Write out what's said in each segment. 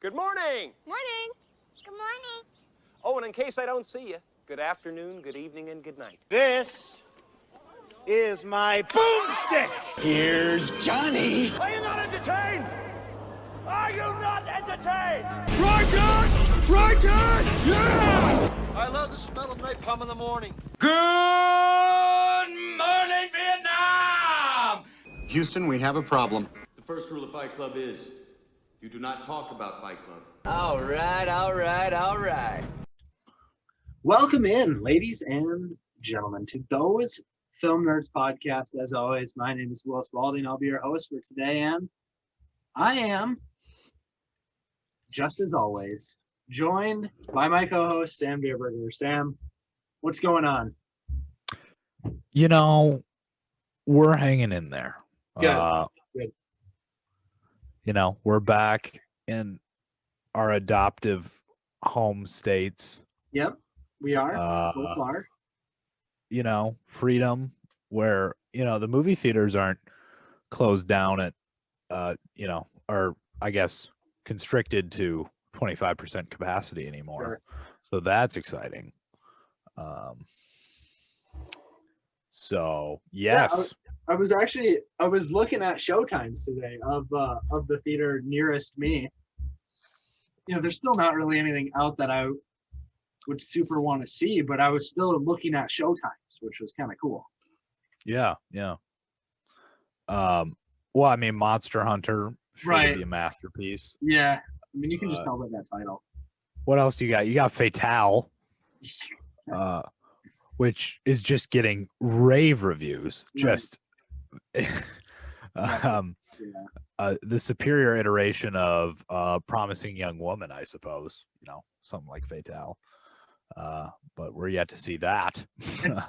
Good morning. Morning. Good morning. Oh, and in case I don't see you, good afternoon, good evening, and good night. This is my boomstick. Here's Johnny. Are you not entertained? Are you not entertained? Righteous! Righteous! Yeah! I love the smell of napalm in the morning. Good morning, Vietnam! Houston, we have a problem. The first rule of Fight Club is you do not talk about Fight Club. All right. Welcome in, ladies and gentlemen, to Those Film Nerds podcast. As always, my name is willspalding. I'll be your host for today, and I am, just as always, joined by my co-host, Sam Dierberger. Sam, what's going on? You know, we're hanging in there. Good. Good. You know, we're back in our adoptive home states. Yep, we are. So far. You know, freedom where, you know, the movie theaters aren't closed down at, or I guess constricted to 25% capacity anymore. Sure. So that's exciting. So yes. Yeah, I was looking at showtimes today of the theater nearest me. You know, there's still not really anything out that I would super want to see, but I was still looking at showtimes, which was kind of cool. Yeah. Well, I mean, Monster Hunter should be a masterpiece. Yeah, I mean, you can just tell by that title. What else do you got? You got Fatale, which is just getting rave reviews. Just the superior iteration of Promising Young Woman, I suppose. You know, something like Fatale. But we're yet to see that.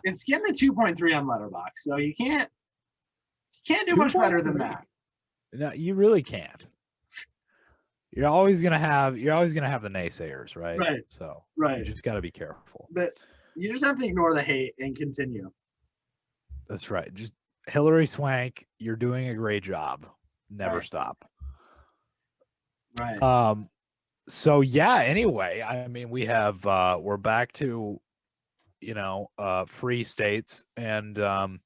It's getting a 2.3 on Letterboxd, so you can't do much better than that. No, you really can't. You're always gonna have the naysayers, right? Right. So right, you just got to be careful. But you just have to ignore the hate and continue. That's right. Just Hillary Swank, you're doing a great job. Never stop. Right. So yeah, anyway, I mean, we have we're back to, free states, and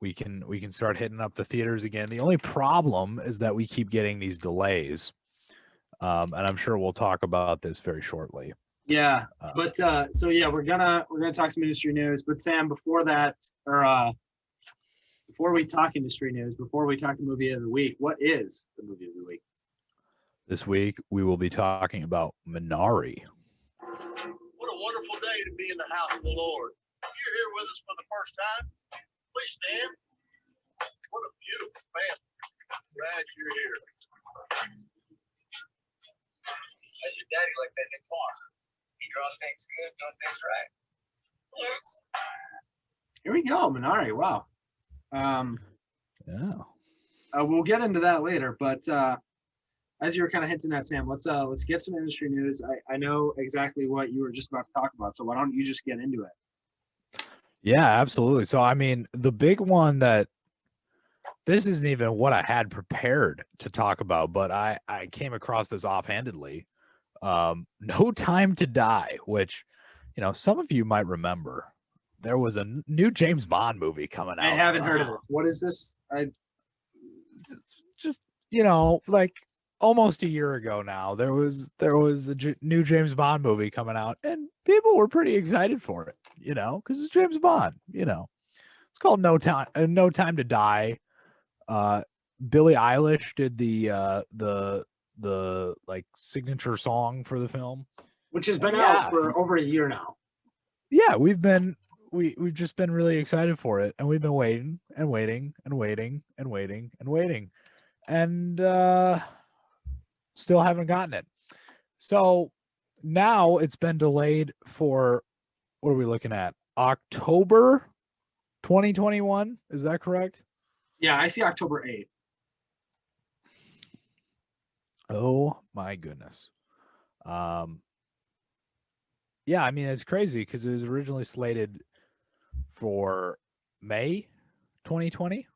we can start hitting up the theaters again. The only problem is that we keep getting these delays. And I'm sure we'll talk about this very shortly. Yeah. But we're gonna talk some industry news. But Sam, before that, or before we talk industry news, before we talk the movie of the week, what is the movie of the week? This week we will be talking about Minari. What a wonderful day to be in the house of the Lord. If you're here with us for the first time, please stand. What a beautiful family. Glad you're here. How's your daddy like that new car? He draws things good, does things right. Yes. Here we go, Minari. Wow. Yeah. We'll get into that later, but as you were kind of hinting at, Sam, let's get some industry news. I know exactly what you were just about to talk about, so why don't you just get into it? Yeah, absolutely. So, I mean, the big one that this isn't even what I had prepared to talk about, but I came across this offhandedly. No Time to Die, which, you know, some of you might remember. There was a new James Bond movie coming out. I haven't heard of it. What is this? Just, like almost a year ago now, there was a new James Bond movie coming out, and people were pretty excited for it, because it's James Bond. It's called No Time to Die. Billie Eilish did the like signature song for the film, which has been out for over a year now. Yeah, we've just been really excited for it, and we've been waiting and waiting and waiting and waiting and waiting, and still haven't gotten it. So now it's been delayed for, what are we looking at? October 2021. Is that correct? Yeah, I see October 8th. Oh my goodness. Yeah, I mean, it's crazy because it was originally slated for May 2020.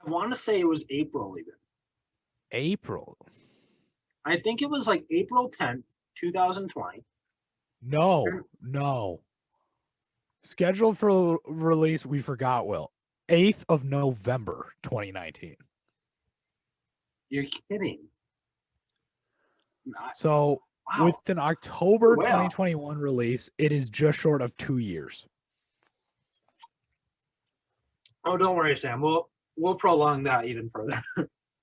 I want to say it was April even. April. I think it was like April 10th, 2020. No. Scheduled for release, we forgot, Will. 8th of November, 2019. You're kidding. Not, So wow. with an October Well. 2021 release, it is just short of 2 years. Oh, don't worry, Sam. We'll prolong that even further.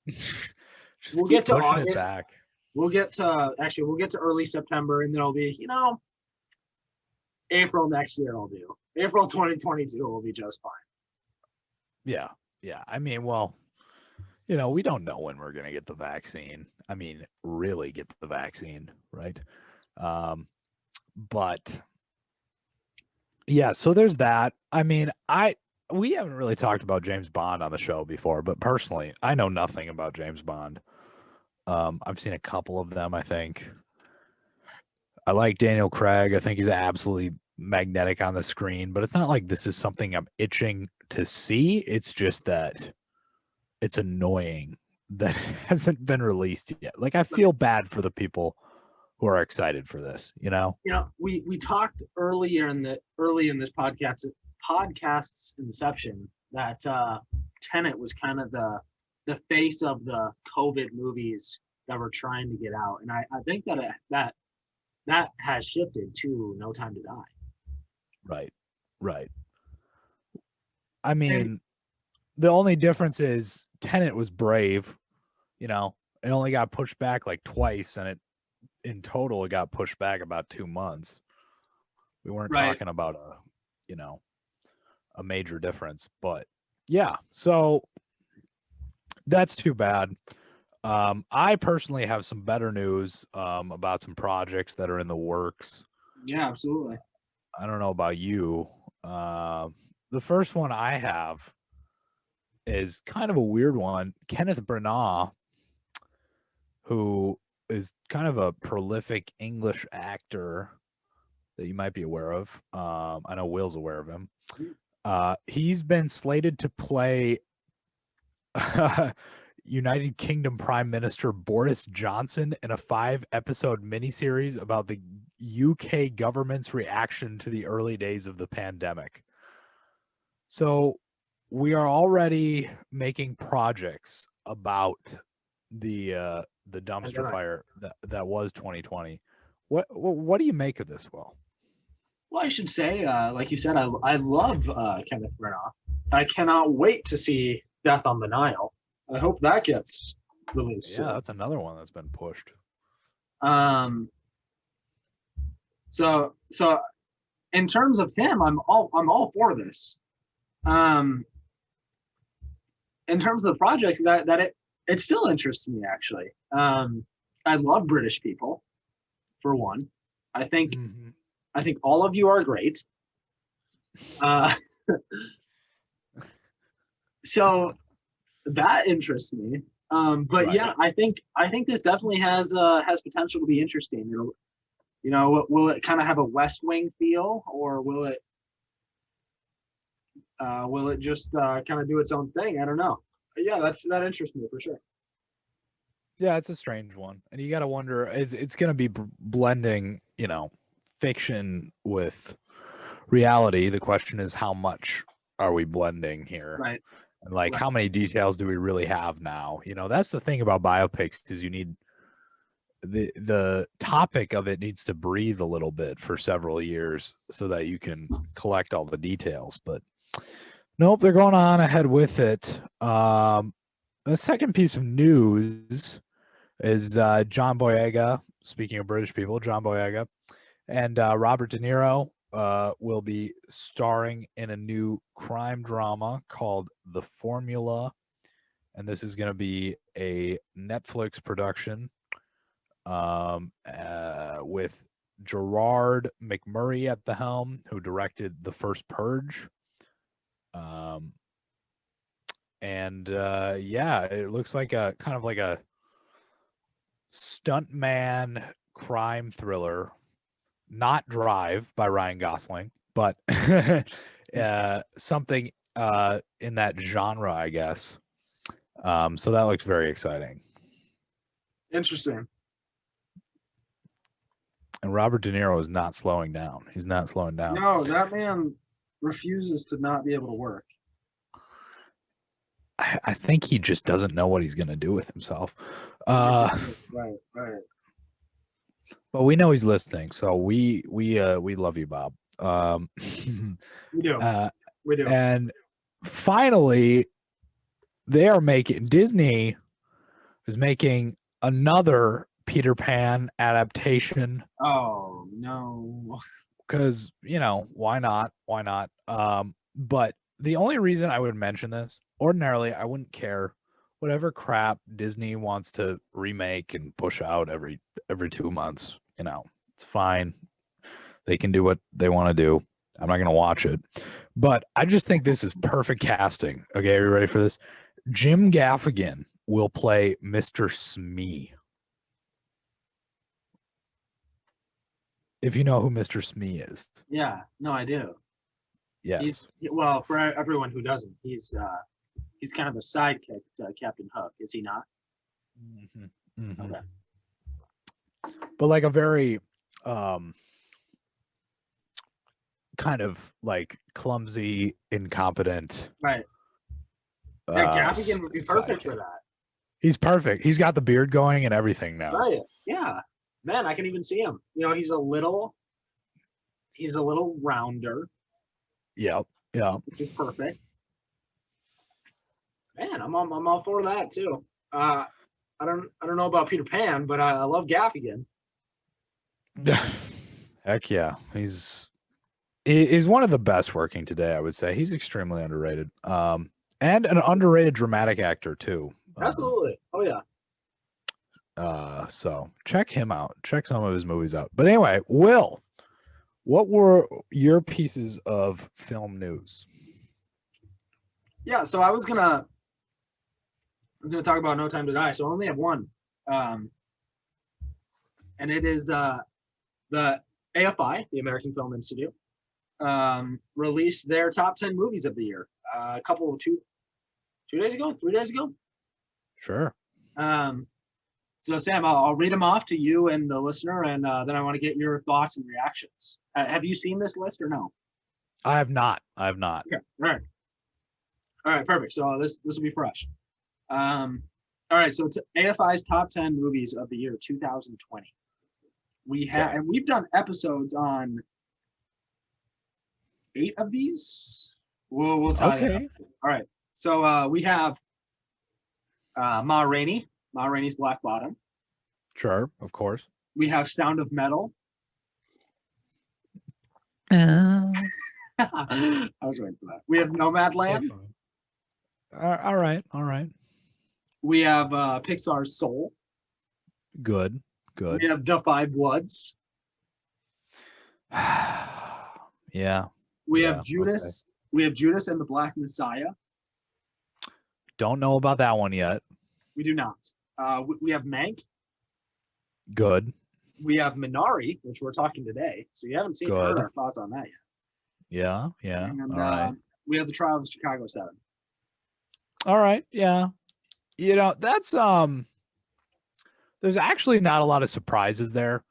Just We'll keep get to pushing it August. back. We'll get to early September, and then it'll be, April next year will do. April 2022 will be just fine. Yeah. I mean, well, we don't know when we're going to get the vaccine. I mean, really get the vaccine, right? But yeah, so there's that. I mean, we haven't really talked about James Bond on the show before, but personally, I know nothing about James Bond. I've seen a couple of them, I think. I like Daniel Craig. I think he's absolutely magnetic on the screen, but it's not like this is something I'm itching to see. It's just that it's annoying that it hasn't been released yet. Like, I feel bad for the people who are excited for this, We talked early in this podcast's inception that Tenet was kind of the face of the COVID movies that we're trying to get out, and I think that has shifted to No Time to Die. Right. I mean, the only difference is Tenet was brave, it only got pushed back like twice, and in total it got pushed back about 2 months. We weren't talking about a major difference, but yeah, so that's too bad. I personally have some better news about some projects that are in the works. Yeah, absolutely. I don't know about you. The first one I have is kind of a weird one. Kenneth Branagh, who is kind of a prolific English actor that you might be aware of. I know Will's aware of him. He's been slated to play United Kingdom Prime Minister Boris Johnson in a 5-episode miniseries about the UK government's reaction to the early days of the pandemic. So we are already making projects about the dumpster fire that was 2020. What do you make of this, Will? Well, I should say, like you said, I love Kenneth Branagh. I cannot wait to see Death on the Nile. I hope that gets released. Yeah, that's another one that's been pushed. So in terms of him, I'm all for this. In terms of the project, that it still interests me actually. I love British people, for one. I think all of you are great. So that interests me. But yeah, I think this definitely has potential to be interesting. Will it kind of have a West Wing feel, or will it just kind of do its own thing? I don't know. But yeah, that interests me for sure. Yeah, it's a strange one, and you got to wonder, it's going to be blending, fiction with reality. The question is, how much are we blending here? Right. And how many details do we really have now? That's the thing about biopics, is you need the topic of it needs to breathe a little bit for several years so that you can collect all the details. But nope, they're going on ahead with it. The second piece of news is John Boyega. Speaking of British people, John Boyega and Robert De Niro will be starring in a new crime drama called The Formula, and this is going to be a Netflix production with Gerard McMurray at the helm, who directed The First Purge. Yeah, it looks like a kind of like a stuntman crime thriller. Not Drive by Ryan Gosling, but something in that genre, I guess. So that looks very exciting. Interesting. And Robert De Niro is not slowing down. He's not slowing down. No, that man refuses to not be able to work. I think he just doesn't know what he's going to do with himself. Right. But we know he's listening, so we love you, Bob. We do. We do. And finally, Disney is making another Peter Pan adaptation. Oh no. Because, why not? Why not? But the only reason I would mention this, ordinarily, I wouldn't care. Whatever crap Disney wants to remake and push out every 2 months, it's fine. They can do what they want to do. I'm not going to watch it. But I just think this is perfect casting. Okay, are you ready for this? Jim Gaffigan will play Mr. Smee. If you know who Mr. Smee is. Yeah, no, I do. Yes. Well, for everyone who doesn't, he's kind of a sidekick to Captain Hook, is he not? Mm-hmm. Mm-hmm. Okay. But like a very kind of like clumsy, incompetent. Right. Yeah, Gaffigan would be perfect for that. He's perfect. He's got the beard going and everything now. Right. Yeah. Man, I can even see him. He's a little rounder. Yep. Yeah. Which is perfect. Man, I'm all for that too. I don't know about Peter Pan, but I love Gaffigan. Heck yeah. He's one of the best working today, I would say. He's extremely underrated. And an underrated dramatic actor too. Absolutely. Oh yeah. So check him out. Check some of his movies out. But anyway, Will, what were your pieces of film news? Yeah, so I was gonna talk about No Time to Die. So I only have one, and it is the AFI, the American Film Institute, released their top 10 movies of the year. A couple of 3 days ago. Sure. So Sam, I'll read them off to you and the listener, and then I want to get your thoughts and reactions. Have you seen this list or no? I have not. Okay. All right, perfect. So this will be fresh. All right, so it's AFI's top 10 movies of the year 2020. And we've done episodes on 8 of these. We'll tell you. All right. So we have Ma Rainey. Ma Rainey's Black Bottom. Sure, of course. We have Sound of Metal. I was waiting for that. We have Nomadland. All right. We have Pixar's Soul. Good. We have The Five Bloods. Yeah. We have Judas. Okay. We have Judas and the Black Messiah. Don't know about that one yet. We do not. We have Mank. Good. We have Minari, which we're talking today. So you haven't seen our thoughts on that yet. Yeah. And all right. We have The Trial of Chicago 7. All right. Yeah. That's there's actually not a lot of surprises there.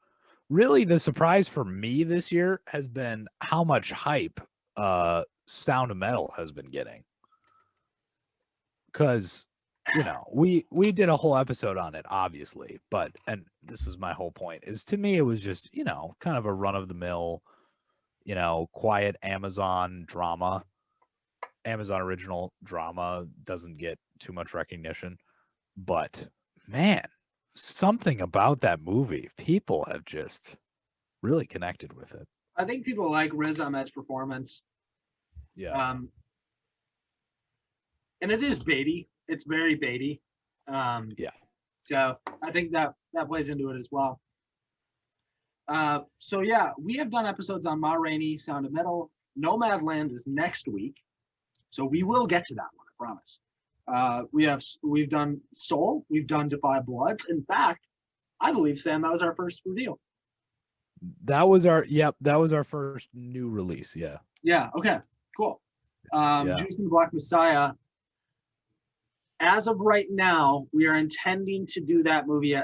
Really, the surprise for me this year has been how much hype Sound of Metal has been getting. Because we did a whole episode on it, obviously, and this is my whole point, is to me it was just, kind of a run-of-the-mill, quiet Amazon drama. Amazon original drama doesn't get too much recognition. But, man, something about that movie, people have just really connected with it. I think people like Riz Ahmed's performance. Yeah. And it is baity. It's very baity. Yeah. So I think that plays into it as well. So yeah, we have done episodes on Ma Rainey, Sound of Metal. Nomadland is next week, so we will get to that one. I promise. We've done Soul. We've done Defy Bloods. In fact, I believe, Sam, that was our first reveal. That was our first new release. Yeah. Yeah. Okay. Cool. Juice and the Black Messiah. As of right now, we are intending to do that movie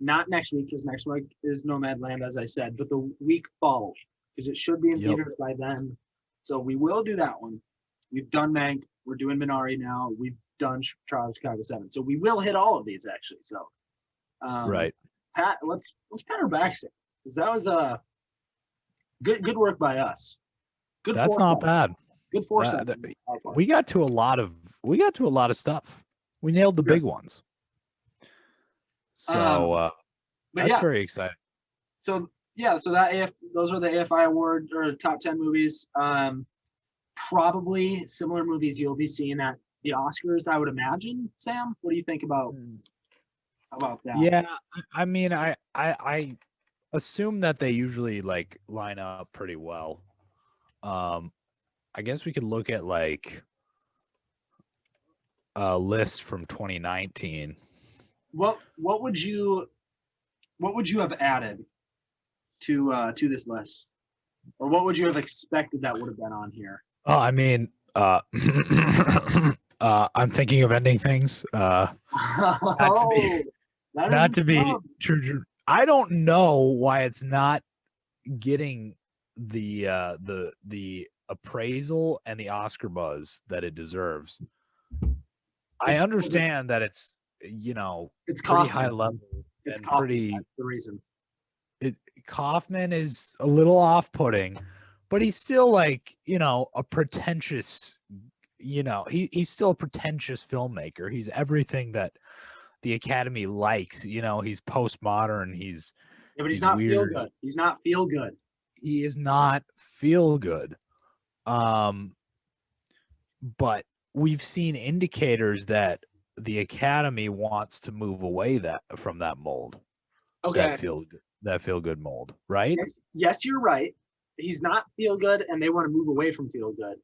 not next week, because next week is Nomadland, as I said, but the week following, because it should be in theaters by then. So we will do that one. We've done Mank. We're doing Minari now. We've done Trial of Chicago 7. So we will hit all of these, actually. So, Right. Pat, let's pat her back, because that was good work by us. Good. That's not bad. Good foresight. We got to a lot of stuff. We nailed the big ones. So that's very exciting. So those are the AFI award or top 10 movies. Probably similar movies you'll be seeing at the Oscars, I would imagine. Sam, what do you think about that? Yeah, I mean, I assume that they usually like line up pretty well. I guess we could look at like a list from 2019. What would you have added to this list, or what would you have expected that would have been on here? Oh, I mean, I'm thinking of ending things. Not to be true. I don't know why it's not getting the appraisal and the Oscar buzz that it deserves. I understand that it's it's pretty Kaufman. high level. It's and Kaufman. pretty. That's the reason. Kaufman is a little off-putting, but he's still like a pretentious. He's still a pretentious filmmaker. He's everything that the Academy likes. He's postmodern. But he's not weird. feel good. He's not feel good. He is not feel good. But we've seen indicators that the Academy wants to move away from that mold. Okay. That feel good mold, right? Yes, you're right. He's not feel good, and they want to move away from feel good.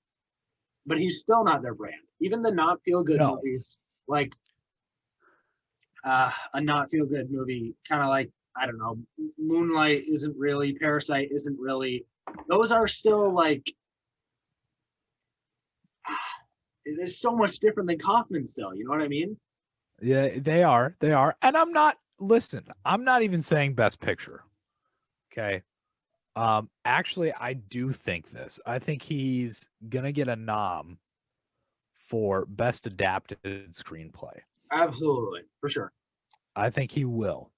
But he's still not their brand. Even the not feel good movies, like a not feel good movie, kind of like, I don't know, Moonlight isn't really, Parasite isn't really. Those are still like, there's so much different than Kaufman still. You know what I mean? Yeah, they are. And I'm not even saying Best Picture. Okay. Actually, I do think this. I think he's gonna get a nom for Best Adapted Screenplay. Absolutely, for sure. I think he will.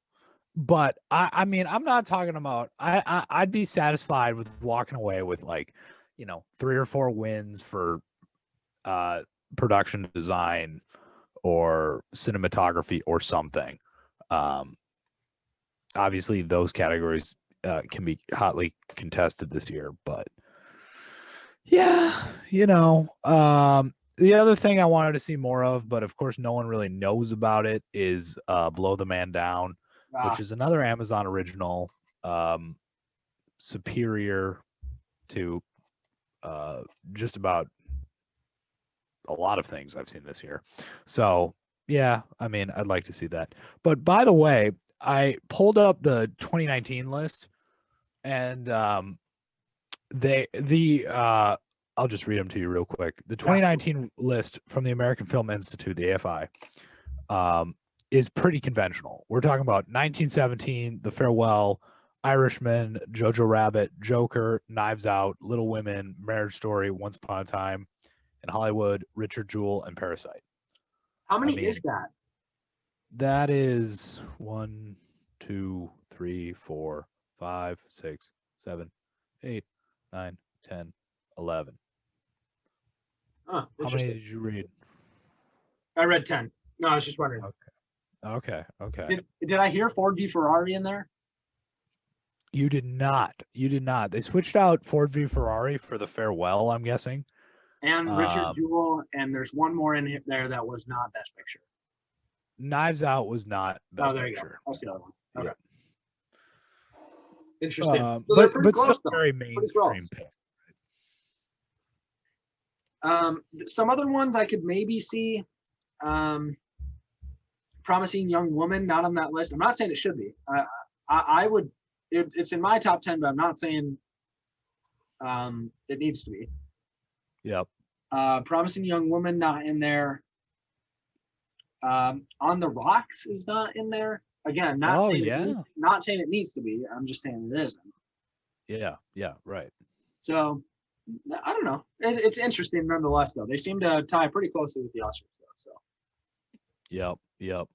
But I mean, I'm not talking about. I'd be satisfied with walking away with 3 or 4 wins for production design or cinematography or something. Obviously, those categories can be hotly contested this year, but yeah, the other thing I wanted to see more of, but of course no one really knows about it, is Blow the Man Down, which is another Amazon original, superior to just about a lot of things I've seen this year. So yeah, I mean, I'd like to see that. But by the way, I pulled up the 2019 list, and I'll just read them to you real quick. The 2019 list from the American Film Institute, the AFI, is pretty conventional. We're talking about 1917, The Farewell, Irishman, Jojo Rabbit, Joker, Knives Out, Little Women, Marriage Story, Once Upon a Time in Hollywood, Richard Jewell, and Parasite. How many is that? That is 1, 2, 3, 4, 5, 6, 7, 8, 9, 10, 11. Huh, how many did you read? I read 10. No, I was just wondering. Okay. Did I hear Ford v Ferrari in there? You did not. They switched out Ford v Ferrari for The Farewell, I'm guessing. And Richard Jewell, and there's one more in there that was not Best Picture. Knives Out was not Best there Picture. You go. That's the other one. Okay. Yeah. Interesting. So but still very mainstream pick. Some other ones I could maybe see. Promising Young Woman, not on that list. I'm not saying it should be. I would. It's in my top 10, but I'm not saying it needs to be. Yep. Promising Young Woman, not in there. On the Rocks is not in there. Again, not saying it needs to be. I'm just saying it isn't. Yeah, right. So I don't know. It's interesting nonetheless, though. They seem to tie pretty closely with the Oscars, though. So Yep.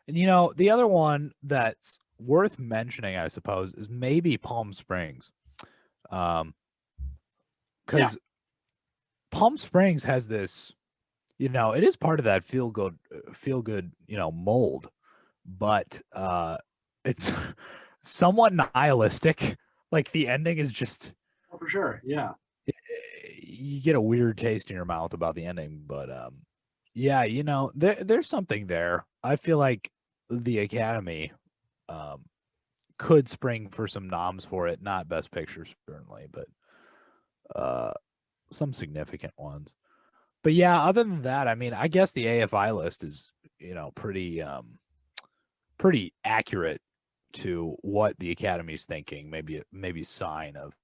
And the other one that's worth mentioning, I suppose, is maybe Palm Springs. Because Palm Springs has this, it is part of that feel good, mold, but it's somewhat nihilistic. Like the ending is just, for sure, yeah. You get a weird taste in your mouth about the ending, but yeah, there's something there. I feel like the Academy could spring for some noms for it, not Best Picture certainly, but some significant ones. But yeah, other than that, I mean, I guess the AFI list is, pretty accurate to what the Academy's thinking. Maybe a sign of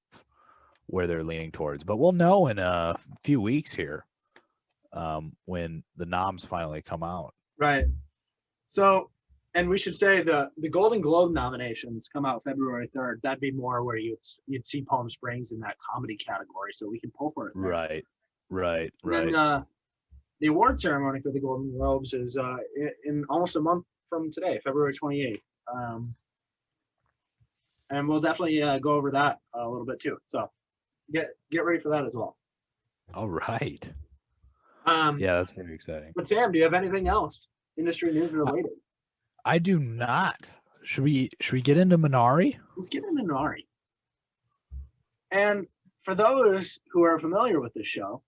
where they're leaning towards. But we'll know in a few weeks here when the noms finally come out. Right. So, and we should say the Golden Globe nominations come out February 3rd. That'd be more where you'd see Palm Springs in that comedy category, so we can pull for it there. Right. And the award ceremony for the Golden Globes is in almost a month from today, February 28th. And we'll definitely go over that a little bit too. So get ready for that as well. All right. Yeah, that's very exciting. But Sam, do you have anything else industry news related? I do not. Should we get into Minari? Let's get into Minari. And for those who are familiar with this show,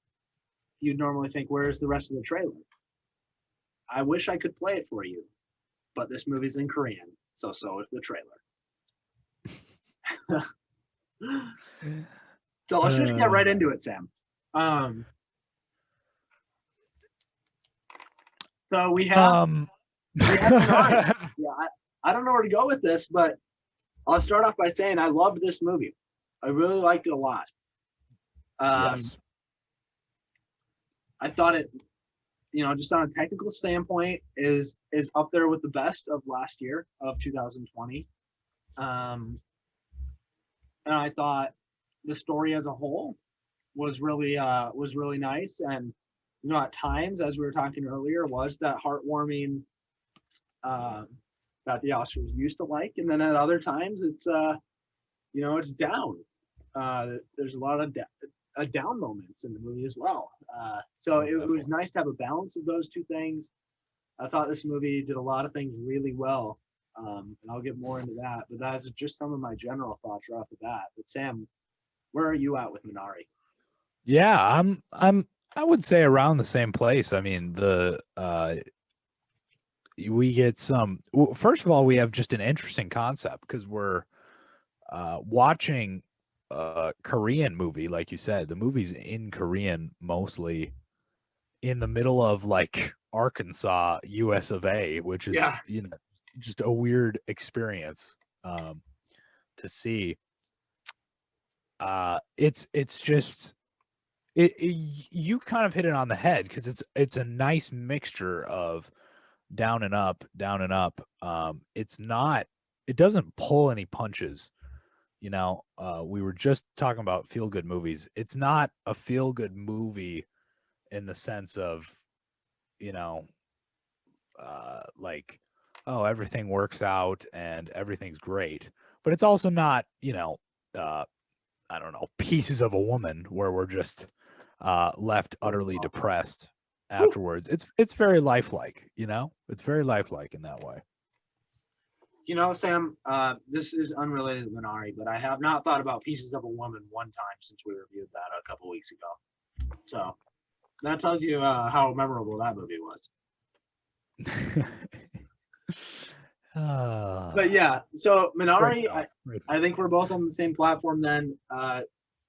you'd normally think, where's the rest of the trailer? I wish I could play it for you, but this movie's in Korean, so is the trailer. So let's just get right into it, Sam. So we have Minari. Yeah, I don't know where to go with this, but I'll start off by saying I loved this movie. I really liked it a lot. Yes. I thought it, just on a technical standpoint, is up there with the best of last year, of 2020. And I thought the story as a whole was really nice, and at times, as we were talking earlier, was that heartwarming that the Oscars used to like, and then at other times it's it's down. There's a lot of down moments in the movie as well. So it was nice to have a balance of those two things. I thought this movie did a lot of things really well, and I'll get more into that. But that's just some of my general thoughts right off the bat. But Sam, where are you at with Minari? Yeah, I would say around the same place. I mean, we get some. Well, first of all, we have just an interesting concept because we're watching a Korean movie, like you said. The movie's in Korean mostly, in the middle of like Arkansas, US of A, which is just a weird experience to see. It's just. You kind of hit it on the head because it's a nice mixture of down and up. It doesn't pull any punches. We were just talking about feel good movies. It's not a feel good movie in the sense of, like, oh, everything works out and everything's great. But it's also not, I don't know, Pieces of a Woman where we're just left utterly depressed afterwards. It's very lifelike, it's very lifelike in that way. Sam, this is unrelated to Minari, but I have not thought about Pieces of a Woman one time since we reviewed that a couple weeks ago. So that tells you how memorable that movie was. But yeah, so Minari, I think we're both on the same platform then.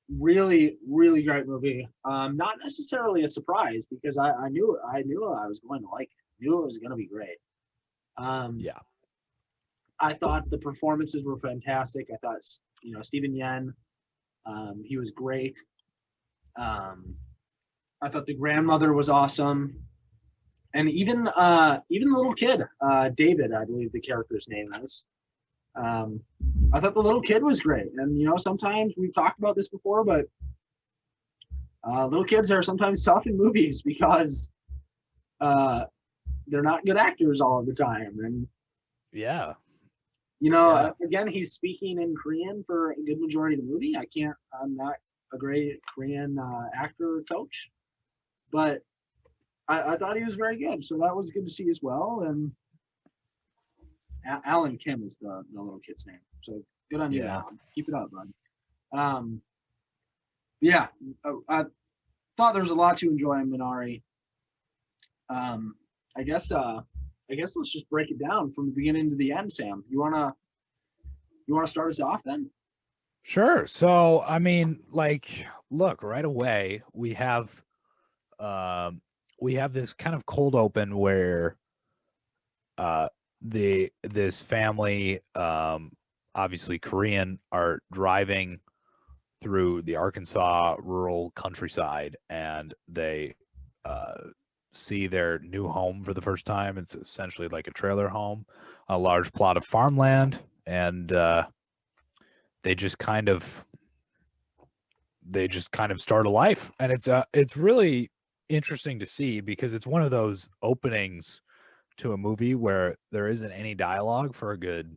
Really, really great movie. Not necessarily a surprise because I knew I was going to like it. I knew it was going to be great. Yeah. I thought the performances were fantastic. I thought, Stephen Yen, he was great. I thought the grandmother was awesome. And even the little kid, David, I believe the character's name is. I thought the little kid was great. And sometimes we've talked about this before, but little kids are sometimes tough in movies because they're not good actors all of the time. And Yeah. again, he's speaking in Korean for a good majority of the movie. I'm not a great Korean actor or coach, but I thought he was very good. So that was good to see as well. And Alan Kim is the little kid's name. So good on you, Yeah. Alan. Keep it up, bud. Yeah, I thought there was a lot to enjoy in Minari. I guess let's just break it down from the beginning to the end, Sam. You wanna start us off then? Sure. So, I mean, like, look, right away we have this kind of cold open where this family, obviously Korean, are driving through the Arkansas rural countryside, and they see their new home for the first time. It's essentially like a trailer home, a large plot of farmland, and they just kind of start a life. And it's really interesting to see because it's one of those openings to a movie where there isn't any dialogue for a good,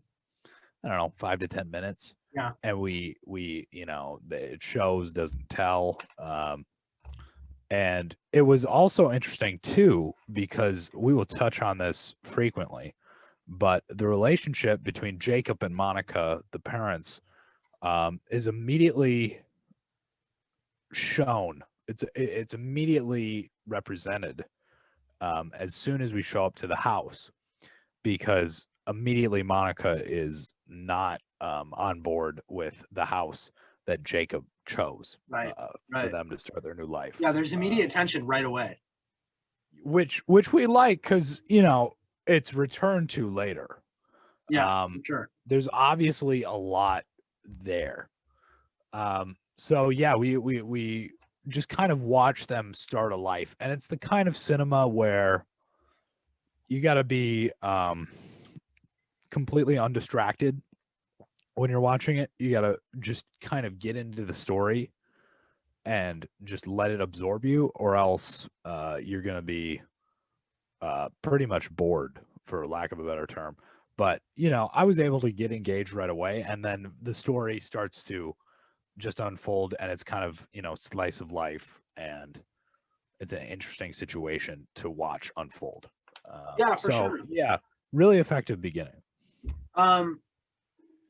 I don't know, 5 to 10 minutes. Yeah. And we it shows, doesn't tell. And it was also interesting too, because we will touch on this frequently, but the relationship between Jacob and Monica, the parents, is immediately shown. It's immediately represented as soon as we show up to the house, because immediately Monica is not on board with the house that Jacob chose for them to start their new life. Yeah, there's immediate tension right away. Which we like because it's returned to later. Yeah, sure. There's obviously a lot there. So yeah, we just kind of watch them start a life, and it's the kind of cinema where you got to be completely undistracted when you're watching it. You got to just kind of get into the story and just let it absorb you, or else you're going to be pretty much bored, for lack of a better term. But I was able to get engaged right away, and then the story starts to just unfold, and it's kind of slice of life, and it's an interesting situation to watch unfold. Yeah, for sure. Yeah, really effective beginning.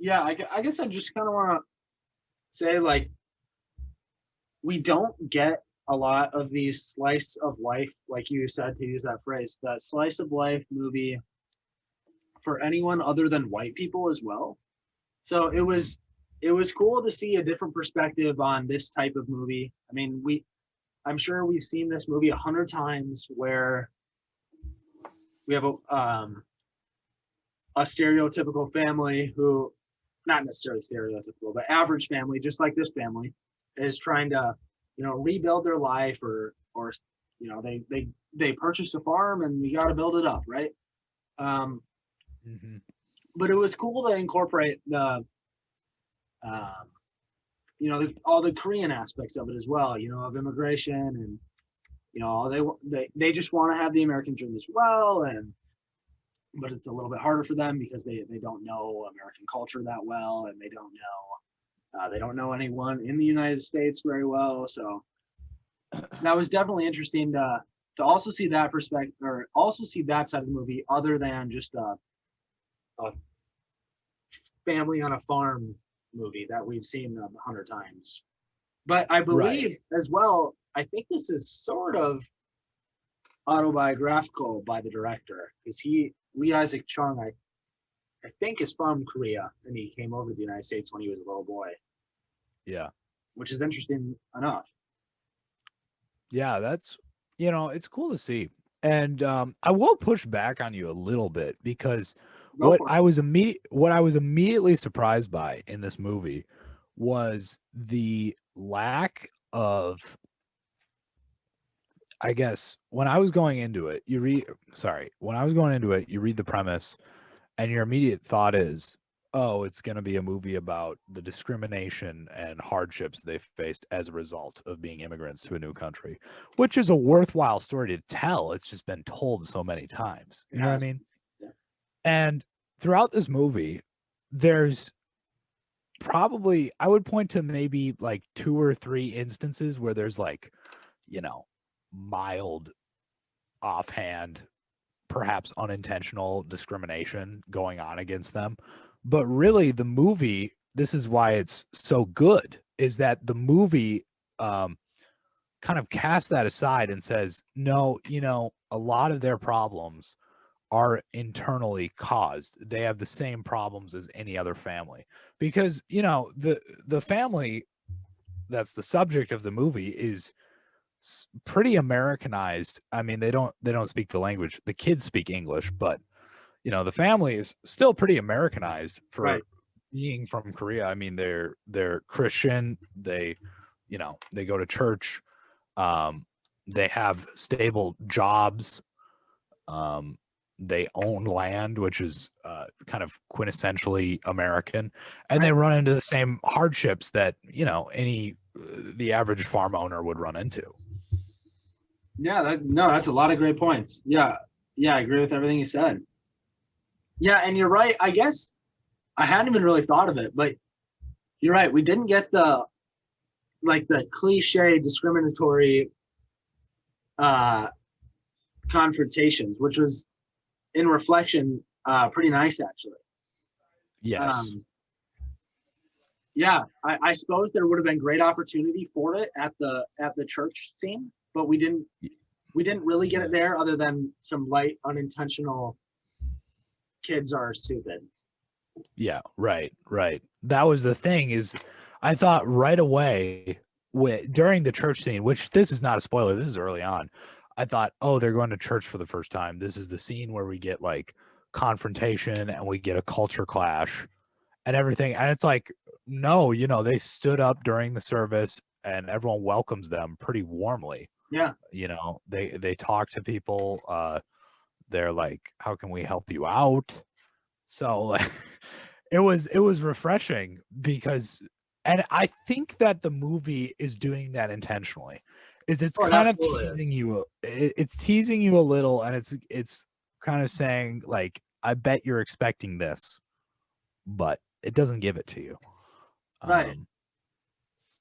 Yeah, I guess I just kind of want to say, like, we don't get a lot of these slice of life, like you said, to use that phrase, that slice of life movie for anyone other than white people as well. So it was cool to see a different perspective on this type of movie. I mean, I'm sure we've seen this movie 100 times, where we have a stereotypical family who, not necessarily stereotypical, but average family, just like this family, is trying to, rebuild their life, or they purchased a farm and we got to build it up, right? But it was cool to incorporate the, all the Korean aspects of it as well, of immigration, and they just want to have the American dream as well, but it's a little bit harder for them because they don't know American culture that well, and they don't know anyone in the United States very well. So that was definitely interesting to also see that perspective, or also see that side of the movie, other than just a family on a farm movie that we've seen 100 times. But I believe as well, I think this is sort of autobiographical by the director, because Lee Isaac Chung, I think, is from Korea, and he came over to the United States when he was a little boy. Yeah. Which is interesting enough. Yeah, that's, it's cool to see. And I will push back on you a little bit, because what I was immediately surprised by in this movie was the lack of I guess when I was going into it, you read the premise, and your immediate thought is, oh, it's going to be a movie about the discrimination and hardships they faced as a result of being immigrants to a new country, which is a worthwhile story to tell. It's just been told so many times. You know what I mean? Yeah. And throughout this movie, there's probably, I would point to maybe like 2 or 3 instances where there's like, mild, offhand, perhaps unintentional discrimination going on against them. But really, the movie, this is why it's so good, is that the movie kind of casts that aside and says, no, a lot of their problems are internally caused. They have the same problems as any other family. Because, the family that's the subject of the movie is pretty Americanized. I mean, they don't speak the language. The kids speak English, but the family is still pretty Americanized for being from Korea. I mean, they're Christian. They go to church. They have stable jobs. They own land, which is kind of quintessentially American, and they run into the same hardships that the average farm owner would run into. Yeah, that's a lot of great points. Yeah, I agree with everything you said. Yeah, and you're right. I guess I hadn't even really thought of it, but you're right. We didn't get the cliche discriminatory confrontations, which was in reflection pretty nice, actually. Yes. Yeah, I suppose there would have been great opportunity for it at the church scene, but we didn't really get it there, other than some light unintentional kids are stupid. Yeah, right. That was the thing, is I thought right away during the church scene, which this is not a spoiler, this is early on, I thought, oh, they're going to church for the first time. This is the scene where we get like confrontation and we get a culture clash and everything. And it's like, no, they stood up during the service and everyone welcomes them pretty warmly. Yeah. They talk to people. They're like, how can we help you out? So like, it was refreshing because, and I think that the movie is doing that intentionally. It's kind of teasing you. It's teasing you a little, and it's kind of saying like, I bet you're expecting this, but it doesn't give it to you. Right.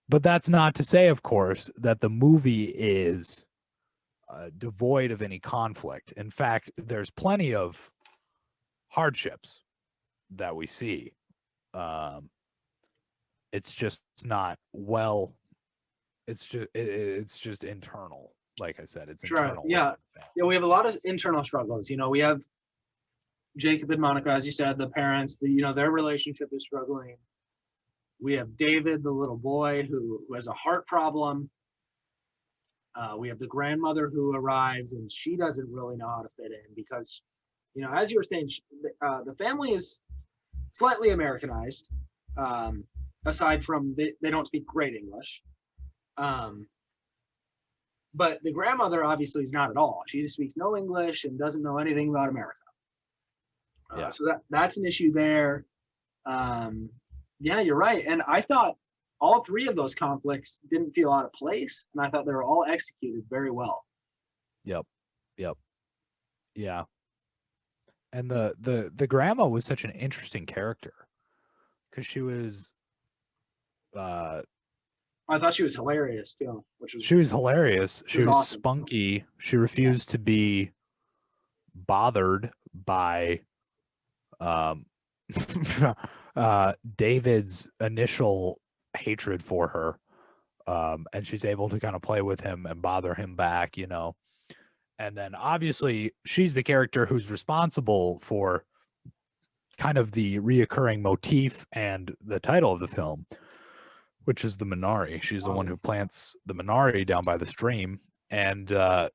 But that's not to say, of course, that the movie is devoid of any conflict. In fact, there's plenty of hardships that we see. It's just not well. It's just internal. Like I said, it's internal. Yeah, we have a lot of internal struggles. We have Jacob and Monica, as you said, the parents. Their relationship is struggling. We have David, the little boy who has a heart problem. We have the grandmother who arrives, and she doesn't really know how to fit in because, as you were saying, the family is slightly Americanized. Aside from they don't speak great English. But the grandmother obviously is not at all. She just speaks no English and doesn't know anything about America. So that's an issue there. Yeah, you're right. And I thought all 3 of those conflicts didn't feel out of place, and I thought they were all executed very well. Yep. Yeah. And the grandma was such an interesting character because she was I thought she was hilarious too. She was hilarious. She was awesome. spunky. She refused to be bothered by David's initial hatred for her. And she's able to kind of play with him and bother him back, And then obviously she's the character who's responsible for kind of the reoccurring motif and the title of the film, which is the Minari. She's the one who plants the Minari down by the stream. And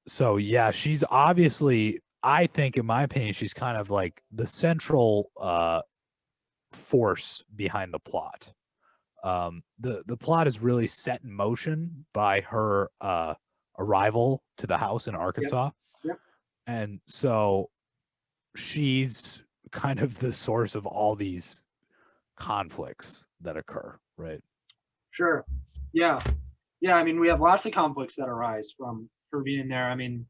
so, yeah, she's obviously, I think, in my opinion, she's kind of like the central force behind the plot. The plot is really set in motion by her arrival to the house in Arkansas. Yep. And so she's kind of the source of all these conflicts that occur, right? Sure. Yeah. Yeah. I mean, we have lots of conflicts that arise from her being there. I mean,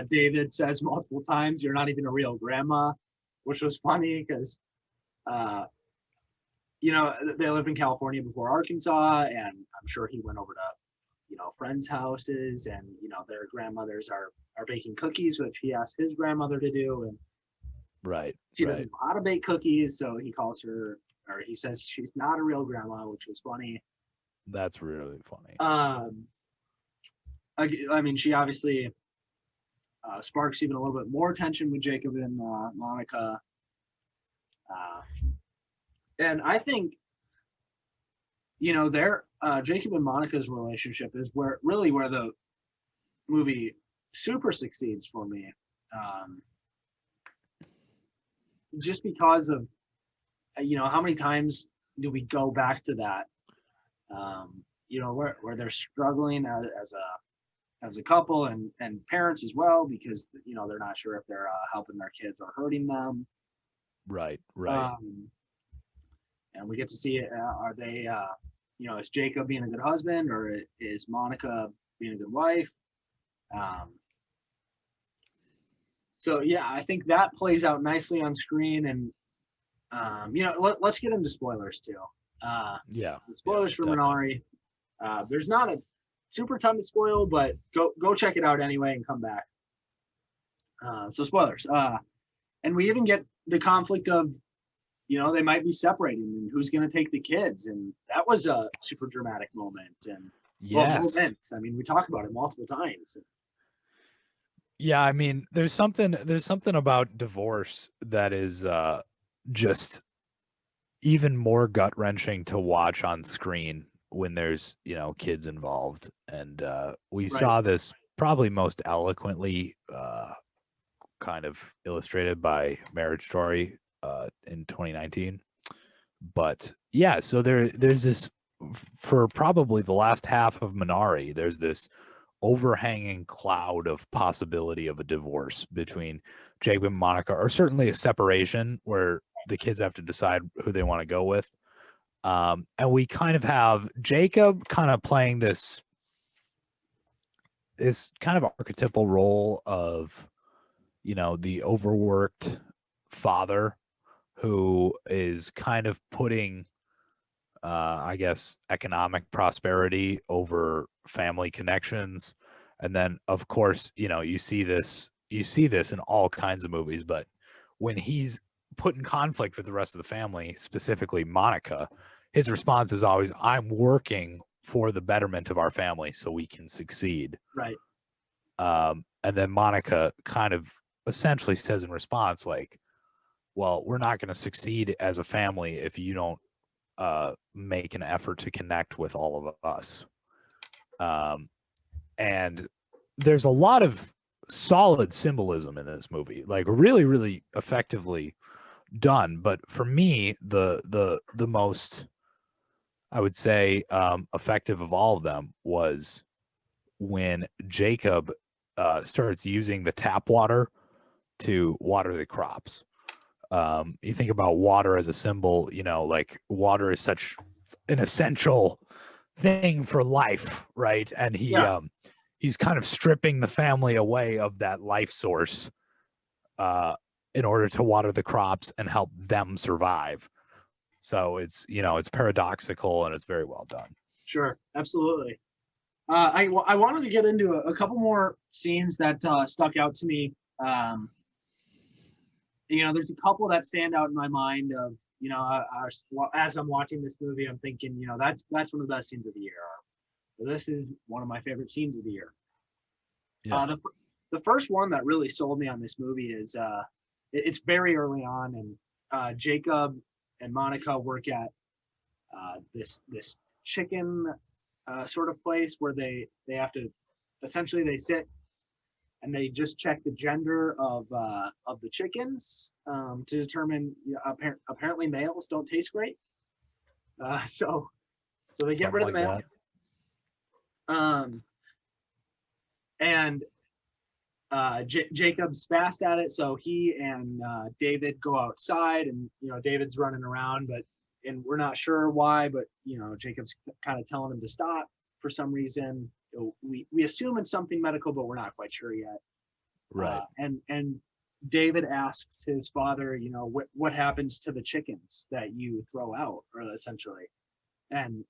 David says multiple times, "You're not even a real grandma," which was funny because, they lived in California before Arkansas, and I'm sure he went over to, friends' houses, and, their grandmothers are baking cookies, which he asked his grandmother to do. And right. She doesn't know how to bake cookies, so he calls her, or he says she's not a real grandma, which was funny. That's really funny. I mean, she obviously sparks even a little bit more tension with Jacob and Monica. And I think, their Jacob and Monica's relationship is where the movie super succeeds for me. Just because of, how many times do we go back to that, where they're struggling as a couple and parents as well, because, they're not sure if they're helping their kids or hurting them. Right. And we get to see, are they, is Jacob being a good husband, or is Monica being a good wife? So yeah, I think that plays out nicely on screen. And let's get into spoilers too. Yeah. The spoilers for Minari. There's not a super ton to spoil, but go check it out anyway and come back. So spoilers. And we even get the conflict of, they might be separating and who's going to take the kids. And that was a super dramatic moment. And yes. Moments. I mean, we talk about it multiple times. Yeah, I mean, there's something about divorce that is just even more gut-wrenching to watch on screen when there's, kids involved. And we saw this probably most eloquently kind of illustrated by Marriage Story in 2019. But yeah, so there's this, for probably the last half of Minari, there's this overhanging cloud of possibility of a divorce between Jacob and Monica, or certainly a separation where the kids have to decide who they want to go with. And we kind of have Jacob kind of playing this kind of archetypal role of, the overworked father who is kind of putting, I guess, economic prosperity over family connections. And then, of course, you see this in all kinds of movies, but when he's put in conflict with the rest of the family, specifically Monica, his response is always, "I'm working for the betterment of our family so we can succeed." Right. And then Monica kind of essentially says in response, like, "Well, we're not going to succeed as a family if you don't make an effort to connect with all of us." And there's a lot of solid symbolism in this movie, like really, really effectively done. But for me, the most, I would say, effective of all of them was when Jacob starts using the tap water to water the crops. You think about water as a symbol, like water is such an essential thing for life, right? And he's kind of stripping the family away of that life source in order to water the crops and help them survive. So it's paradoxical and it's very well done. Sure, absolutely. I wanted to get into a couple more scenes that stuck out to me. There's a couple that stand out in my mind of, as I'm watching this movie, I'm thinking, that's one of the best scenes of the year. This is one of my favorite scenes of the year. Yeah. The first one that really sold me on this movie is it's very early on, and Jacob and Monica work at this chicken sort of place where they have to, essentially they sit and they just check the gender of the chickens to determine, apparently males don't taste great. So they get rid of the males. and Jacob's fast at it, so he and David go outside, and David's running around, and we're not sure why, but Jacob's kind of telling him to stop for some reason. We assume it's something medical, but we're not quite sure yet. Right. And David asks his father, what happens to the chickens that you throw out, or essentially, and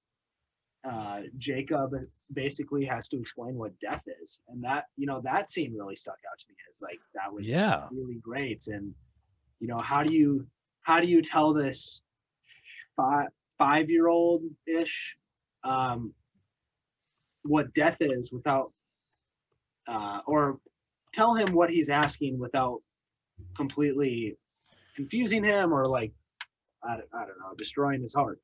Jacob basically has to explain what death is, and that scene really stuck out to me as like that was really great. And how do you tell this 5-year-old ish what death is without or tell him what he's asking without completely confusing him or like I don't know, destroying his heart.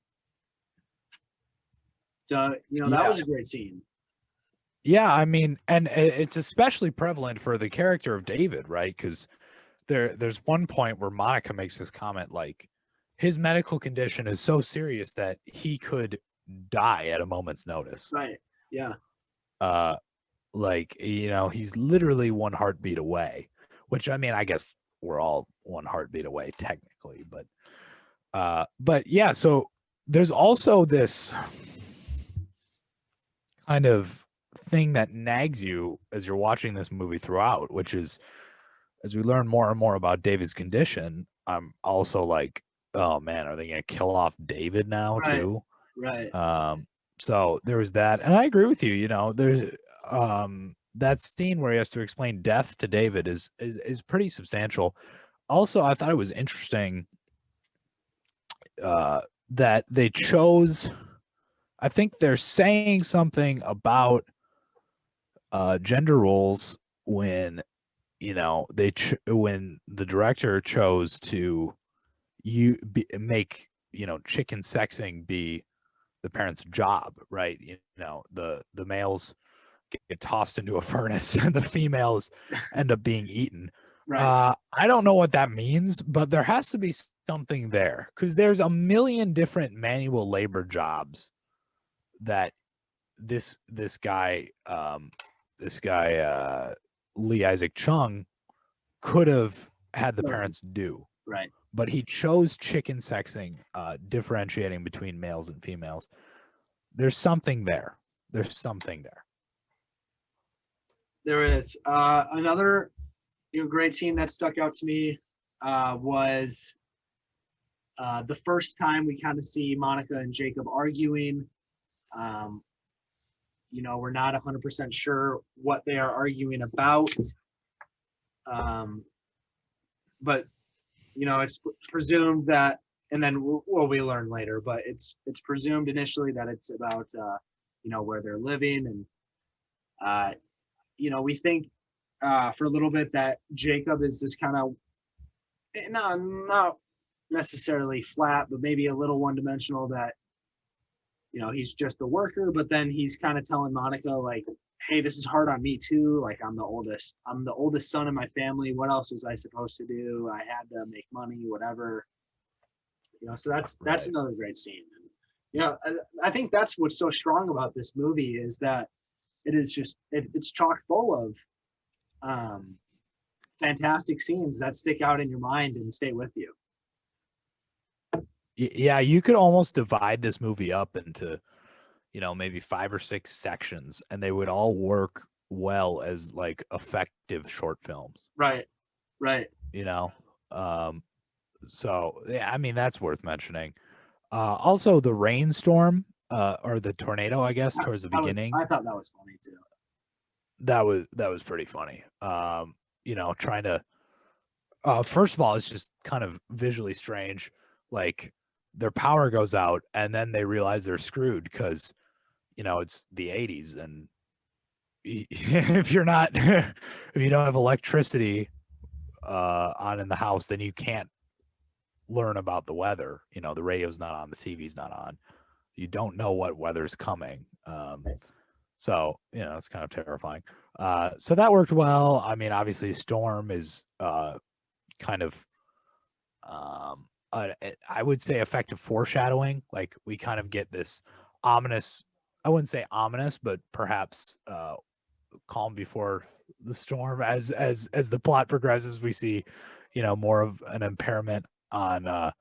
So that was a great scene. Yeah, I mean, and it's especially prevalent for the character of David, right? Because there's one point where Monica makes this comment like his medical condition is so serious that he could die at a moment's notice. Right. Yeah. Like, he's literally one heartbeat away, which, I mean, I guess we're all one heartbeat away technically, but yeah, so there's also this kind of thing that nags you as you're watching this movie throughout, which is as we learn more and more about David's condition, I'm also like, oh man, are they going to kill off David now too? Right. So there was that, and I agree with you. There's that scene where he has to explain death to David is pretty substantial. Also, I thought it was interesting that they chose. I think they're saying something about gender roles when when the director chose to make chicken sexing be the parents' job, right? The males get tossed into a furnace and the females end up being eaten. Right. I don't know what that means, but there has to be something there because there's a million different manual labor jobs that this guy Lee Isaac Chung could have had the parents do. Right. But he chose chicken sexing, differentiating between males and females. There's something there. There is. Another great scene that stuck out to me was the first time we kind of see Monica and Jacob arguing. We're not 100% sure what they are arguing about. But it's presumed that, and then we learn later, but it's presumed initially that it's about where they're living, and we think for a little bit that Jacob is this kind of not necessarily flat, but maybe a little one-dimensional, that he's just a worker, but then he's kind of telling Monica like, hey, this is hard on me too. Like, I'm the oldest son in my family. What else was I supposed to do? I had to make money, whatever. So that's another great scene. And, I think that's what's so strong about this movie is that it is just it's chock full of fantastic scenes that stick out in your mind and stay with you. Yeah, you could almost divide this movie up into maybe 5 or 6 sections, and they would all work well as like effective short films. Right. So yeah, I mean, that's worth mentioning. Also the rainstorm or the tornado, I guess, towards the beginning. I thought that was funny too. That was pretty funny. Trying to first of all, it's just kind of visually strange. Like, their power goes out and then they realize they're screwed because it's the 80s, and if you don't have electricity on in the house, then you can't learn about the weather. The radio's not on, the TV's not on, you don't know what weather's coming. So it's kind of terrifying. So that worked well. I mean, obviously storm is kind of I would say effective foreshadowing. Like, we kind of get this ominous, I wouldn't say ominous, but perhaps calm before the storm. As the plot progresses, we see, more of an impairment on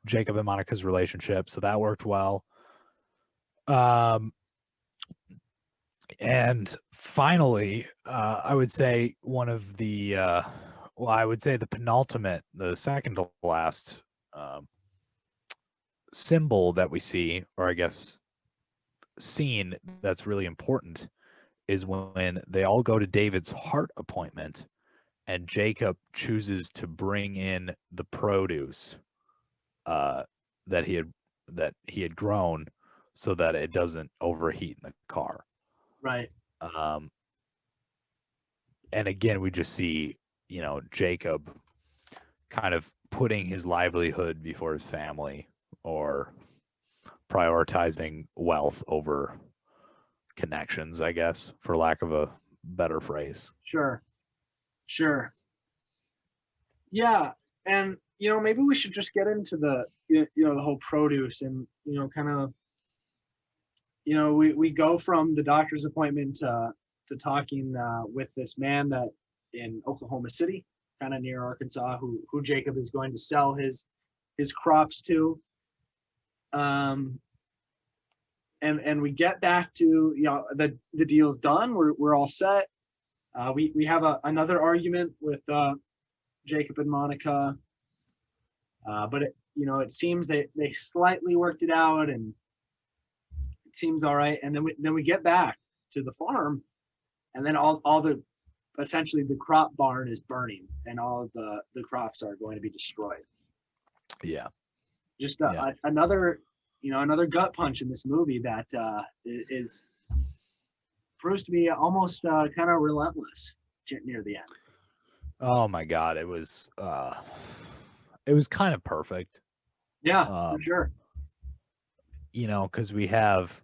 Jacob and Monica's relationship. So that worked well. And finally, I would say one of the I would say the penultimate, the second to last symbol that we see, or I guess scene that's really important, is when they all go to David's heart appointment and Jacob chooses to bring in the produce that he had grown so that it doesn't overheat in the car. Right. And again, we just see, Jacob kind of putting his livelihood before his family, or prioritizing wealth over connections, I guess, for lack of a better phrase. Sure. Yeah, and maybe we should just get into the the whole produce and kind of we go from the doctor's appointment to talking with this man that in Oklahoma City, kind of near Arkansas, who Jacob is going to sell his crops to. And we get back to the deal's done. We're all set. We have another argument with Jacob and Monica, but it seems they slightly worked it out, and it seems all right. And then we get back to the farm, and then essentially the crop barn is burning, and all of the crops are going to be destroyed. Yeah. Just another gut punch in this movie that is proves to be almost kind of relentless near the end. Oh my God, it was kind of perfect. Yeah, for sure. Because we have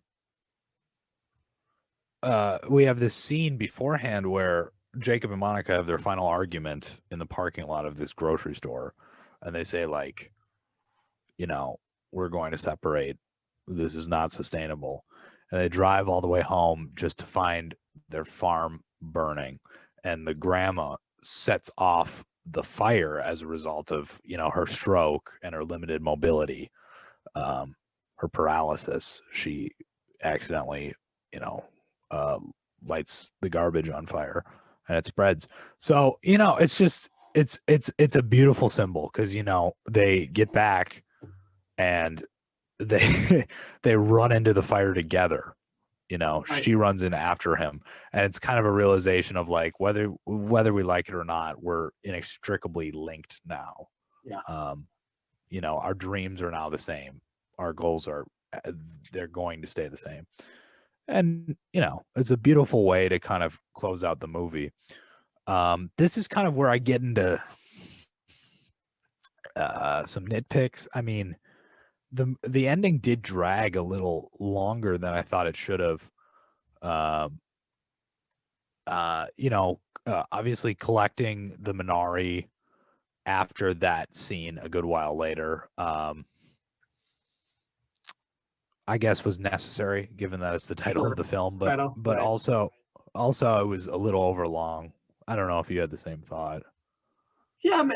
this scene beforehand where Jacob and Monica have their final argument in the parking lot of this grocery store, and they say, like, we're going to separate. This is not sustainable. And they drive all the way home just to find their farm burning. And the grandma sets off the fire as a result of, her stroke and her limited mobility, her paralysis. She accidentally, lights the garbage on fire, and it spreads. So, it's a beautiful symbol, because, they get back and they run into the fire together. Right. She runs in after him, and it's kind of a realization of, like, whether we like it or not, we're inextricably linked now. Yeah. Our dreams are now the same. Our goals they're going to stay the same. And, it's a beautiful way to kind of close out the movie. This is kind of where I get into some nitpicks. I mean, the ending did drag a little longer than I thought it should have. Obviously collecting the Minari after that scene a good while later, I guess was necessary, given that it's the title of the film, but Right. also it was a little overlong. I don't know if you had the same thought. Yeah,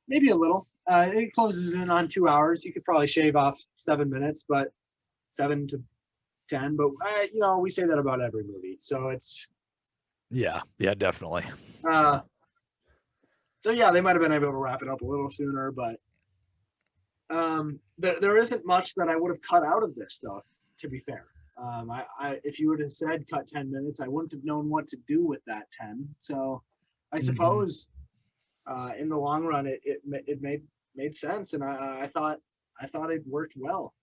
maybe a little. It closes in on 2 hours. You could probably shave off 7 minutes, but 7 to 10. But we say that about every movie, so it's Yeah, definitely. So yeah, they might have been able to wrap it up a little sooner, but there isn't much that I would have cut out of this, though. To be fair, if you would have said cut 10 minutes, I wouldn't have known what to do with that 10. So I suppose in the long run, it made sense, and I thought it worked well.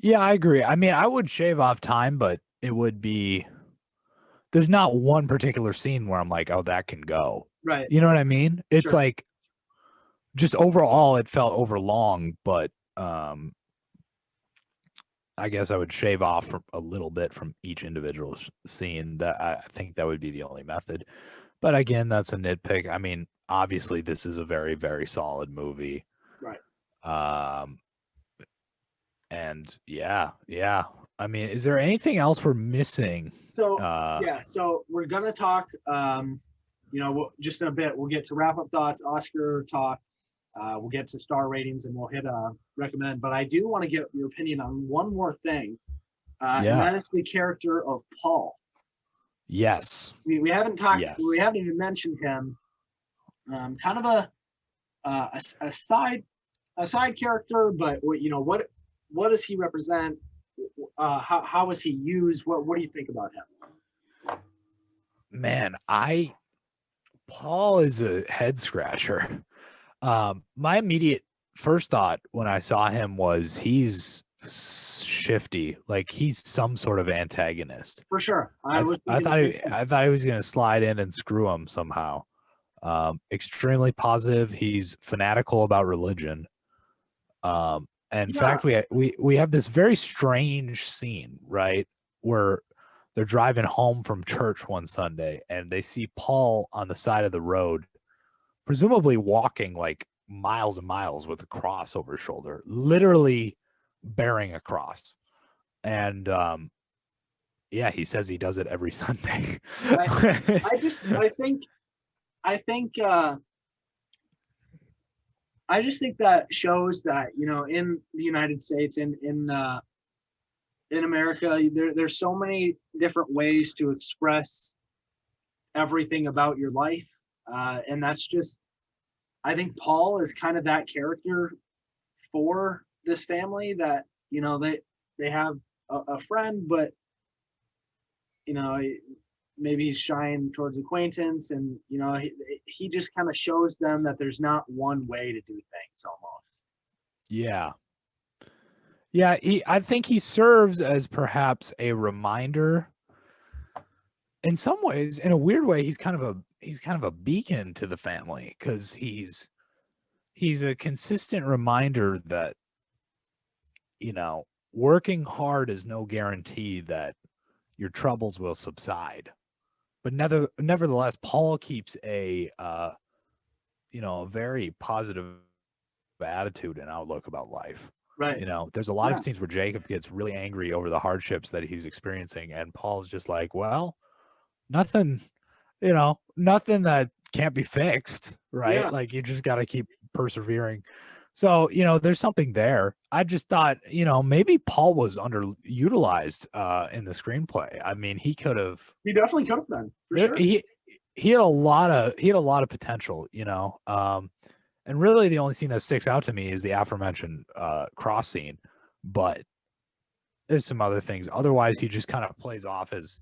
Yeah, I agree. I mean, I would shave off time, but it would be, there's not one particular scene where I'm like, oh, that can go. Right. You know what I mean? It's Sure. like, just overall, it felt overlong, but I guess I would shave off a little bit from each individual scene. That I think that would be the only method. But again, that's a nitpick. I mean, obviously, this is a very, very solid movie. Right. And yeah. I mean, is there anything else we're missing? So so we're gonna talk. Just in a bit, we'll get to wrap up thoughts, Oscar talk. We'll get to star ratings, and we'll hit recommend. But I do want to get your opinion on one more thing, and that is the character of Paul. Yes. We haven't talked. Yes. We haven't even mentioned him. Kind of a side character, but what does he represent? How is he used? What do you think about him? Man, Paul is a head scratcher. My immediate first thought when I saw him was he's shifty, like he's some sort of antagonist. For sure. I thought he was going to slide in and screw him somehow. Extremely positive. He's fanatical about religion. In fact, we have this very strange scene, right, where they're driving home from church one Sunday and they see Paul on the side of the road, presumably walking like miles and miles with a cross over his shoulder, literally bearing a cross. And he says he does it every Sunday. I just think that shows that, in the United States, in America, there's so many different ways to express everything about your life. And that's just, I think Paul is kind of that character for this family that, they have a friend, but, maybe he's shying towards acquaintance, and he just kind of shows them that there's not one way to do things almost. I think he serves as perhaps a reminder in some ways. In a weird way, he's kind of a beacon to the family, because he's a consistent reminder that working hard is no guarantee that your troubles will subside. But nevertheless, Paul keeps a very positive attitude and outlook about life. Right. There's a lot of scenes where Jacob gets really angry over the hardships that he's experiencing, and Paul's just like, well, nothing that can't be fixed, right? Yeah. Like, you just got to keep persevering. So, there's something there. I just thought, maybe Paul was underutilized in the screenplay. I mean, he definitely could have been, for sure. He had a lot of potential, and really the only scene that sticks out to me is the aforementioned cross scene, but there's some other things. Otherwise, he just kind of plays off as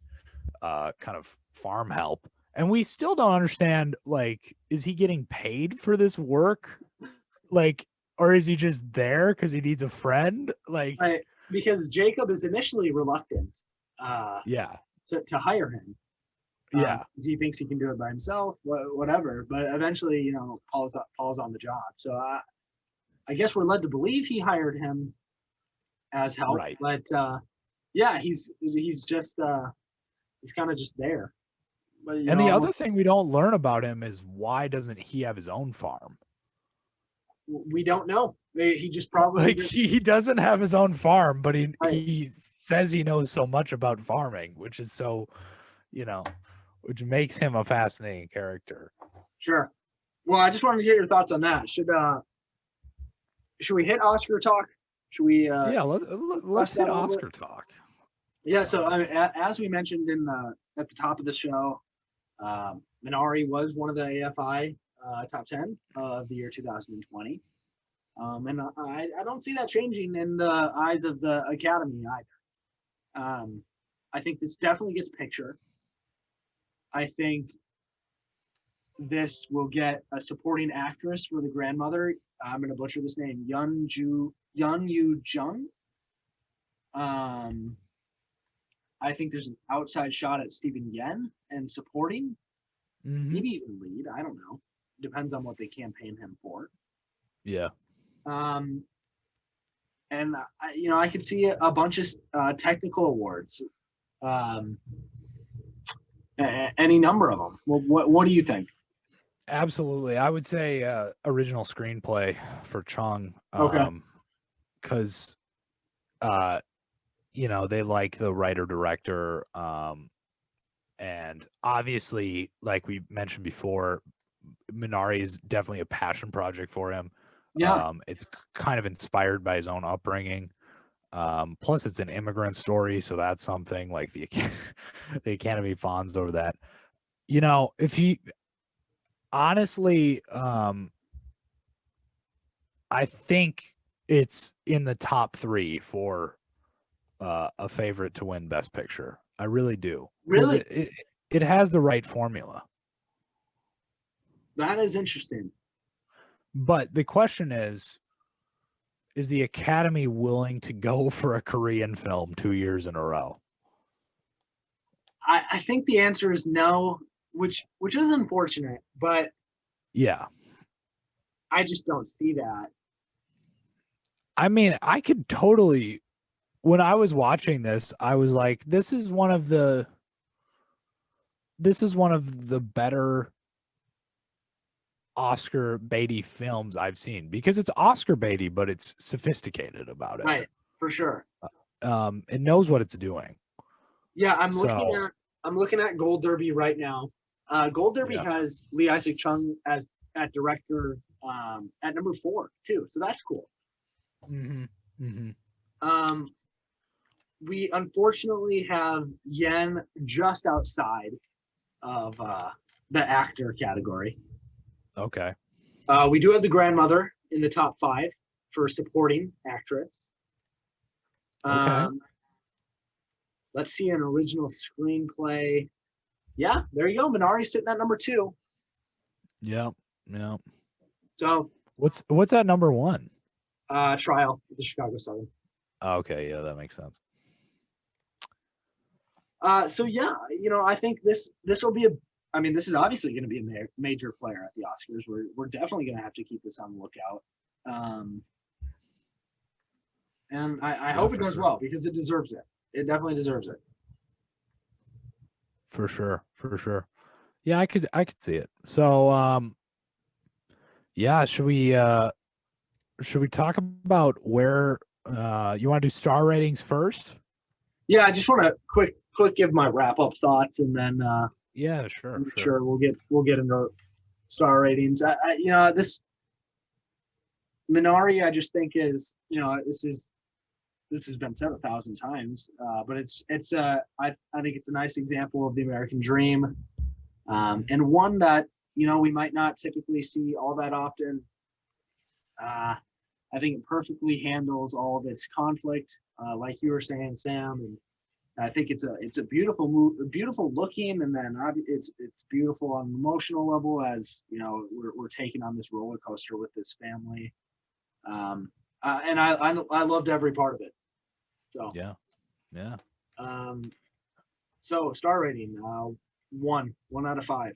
kind of farm help. And we still don't understand, like, is he getting paid for this work? Like, or is he just there because he needs a friend? Like, because Jacob is initially reluctant to hire him. He thinks he can do it by himself, whatever. But eventually, Paul's on the job. So I guess we're led to believe he hired him as help. Right. But he's just he's kind of just there. But, the other thing we don't learn about him is, why doesn't he have his own farm? We don't know. He just probably he doesn't have his own farm, but he says he knows so much about farming, which is so, which makes him a fascinating character. Sure. Well, I just wanted to get your thoughts on that. Should we hit Oscar talk? Should we? Let's hit Oscar talk. Yeah. So as we mentioned at the top of the show, Minari was one of the AFI top 10 of the year 2020. And I don't see that changing in the eyes of the Academy either. I think this definitely gets picture. I think this will get a supporting actress for the grandmother. I'm going to butcher this name, Yun Yu Jung. I think there's an outside shot at Stephen Yen and supporting, maybe even lead. I don't know. Depends on what they campaign him for. Yeah. And I could see a bunch of technical awards, any number of them. What do you think? Absolutely, I would say original screenplay for Chung. Okay. Because you know, they like the writer director, and obviously, like we mentioned before, Minari is definitely a passion project for him. Yeah. It's kind of inspired by his own upbringing. Plus, it's an immigrant story, so that's something. Like the the Academy fawns over that. You know, if he honestly, I think it's in the top 3 for a favorite to win Best Picture. I really do. 'Cause Really? it has the right formula. That is interesting. But the question is the Academy willing to go for a Korean film 2 years in a row? I think the answer is no, which is unfortunate, but Yeah. I just don't see that. I mean, I could totally, when I was watching this, I was like, this is one of the better Oscar baity films I've seen, because it's Oscar baity, but it's sophisticated about it. Right, for sure. It knows what it's doing. Yeah, I'm So- looking at Gold Derby right now. Gold Derby Yeah. has Lee Isaac Chung as at director at number 4 too, so that's cool. We unfortunately have Yen just outside of the actor category. Okay. We do have the grandmother in the top 5 for supporting actress. Okay. Let's see an original screenplay. Yeah, there you go. Minari sitting at number 2. Yeah. Yeah. So What's that number 1? Trial at the Chicago Southern. Okay, yeah, that makes sense. So yeah, you know, I think this will be this is obviously going to be a major player at the Oscars. We're definitely going to have to keep this on the lookout. And I hope it does well, because it deserves it. It definitely deserves it. For sure. Yeah, I could see it. So yeah, should we talk about where you want to do star ratings first? Yeah, I just want to quick give my wrap up thoughts, and then Yeah, sure. I'm sure we'll get into star ratings. This Minari, I just think is, this has been said 1,000 times, but I think it's a nice example of the American dream, and one that, we might not typically see all that often. I think it perfectly handles all of its conflict, like you were saying, Sam, and I think it's a beautiful beautiful looking, and then it's beautiful on an emotional level, as we're taking on this roller coaster with this family, and I loved every part of it. So Yeah. So star rating, 1 out of 5.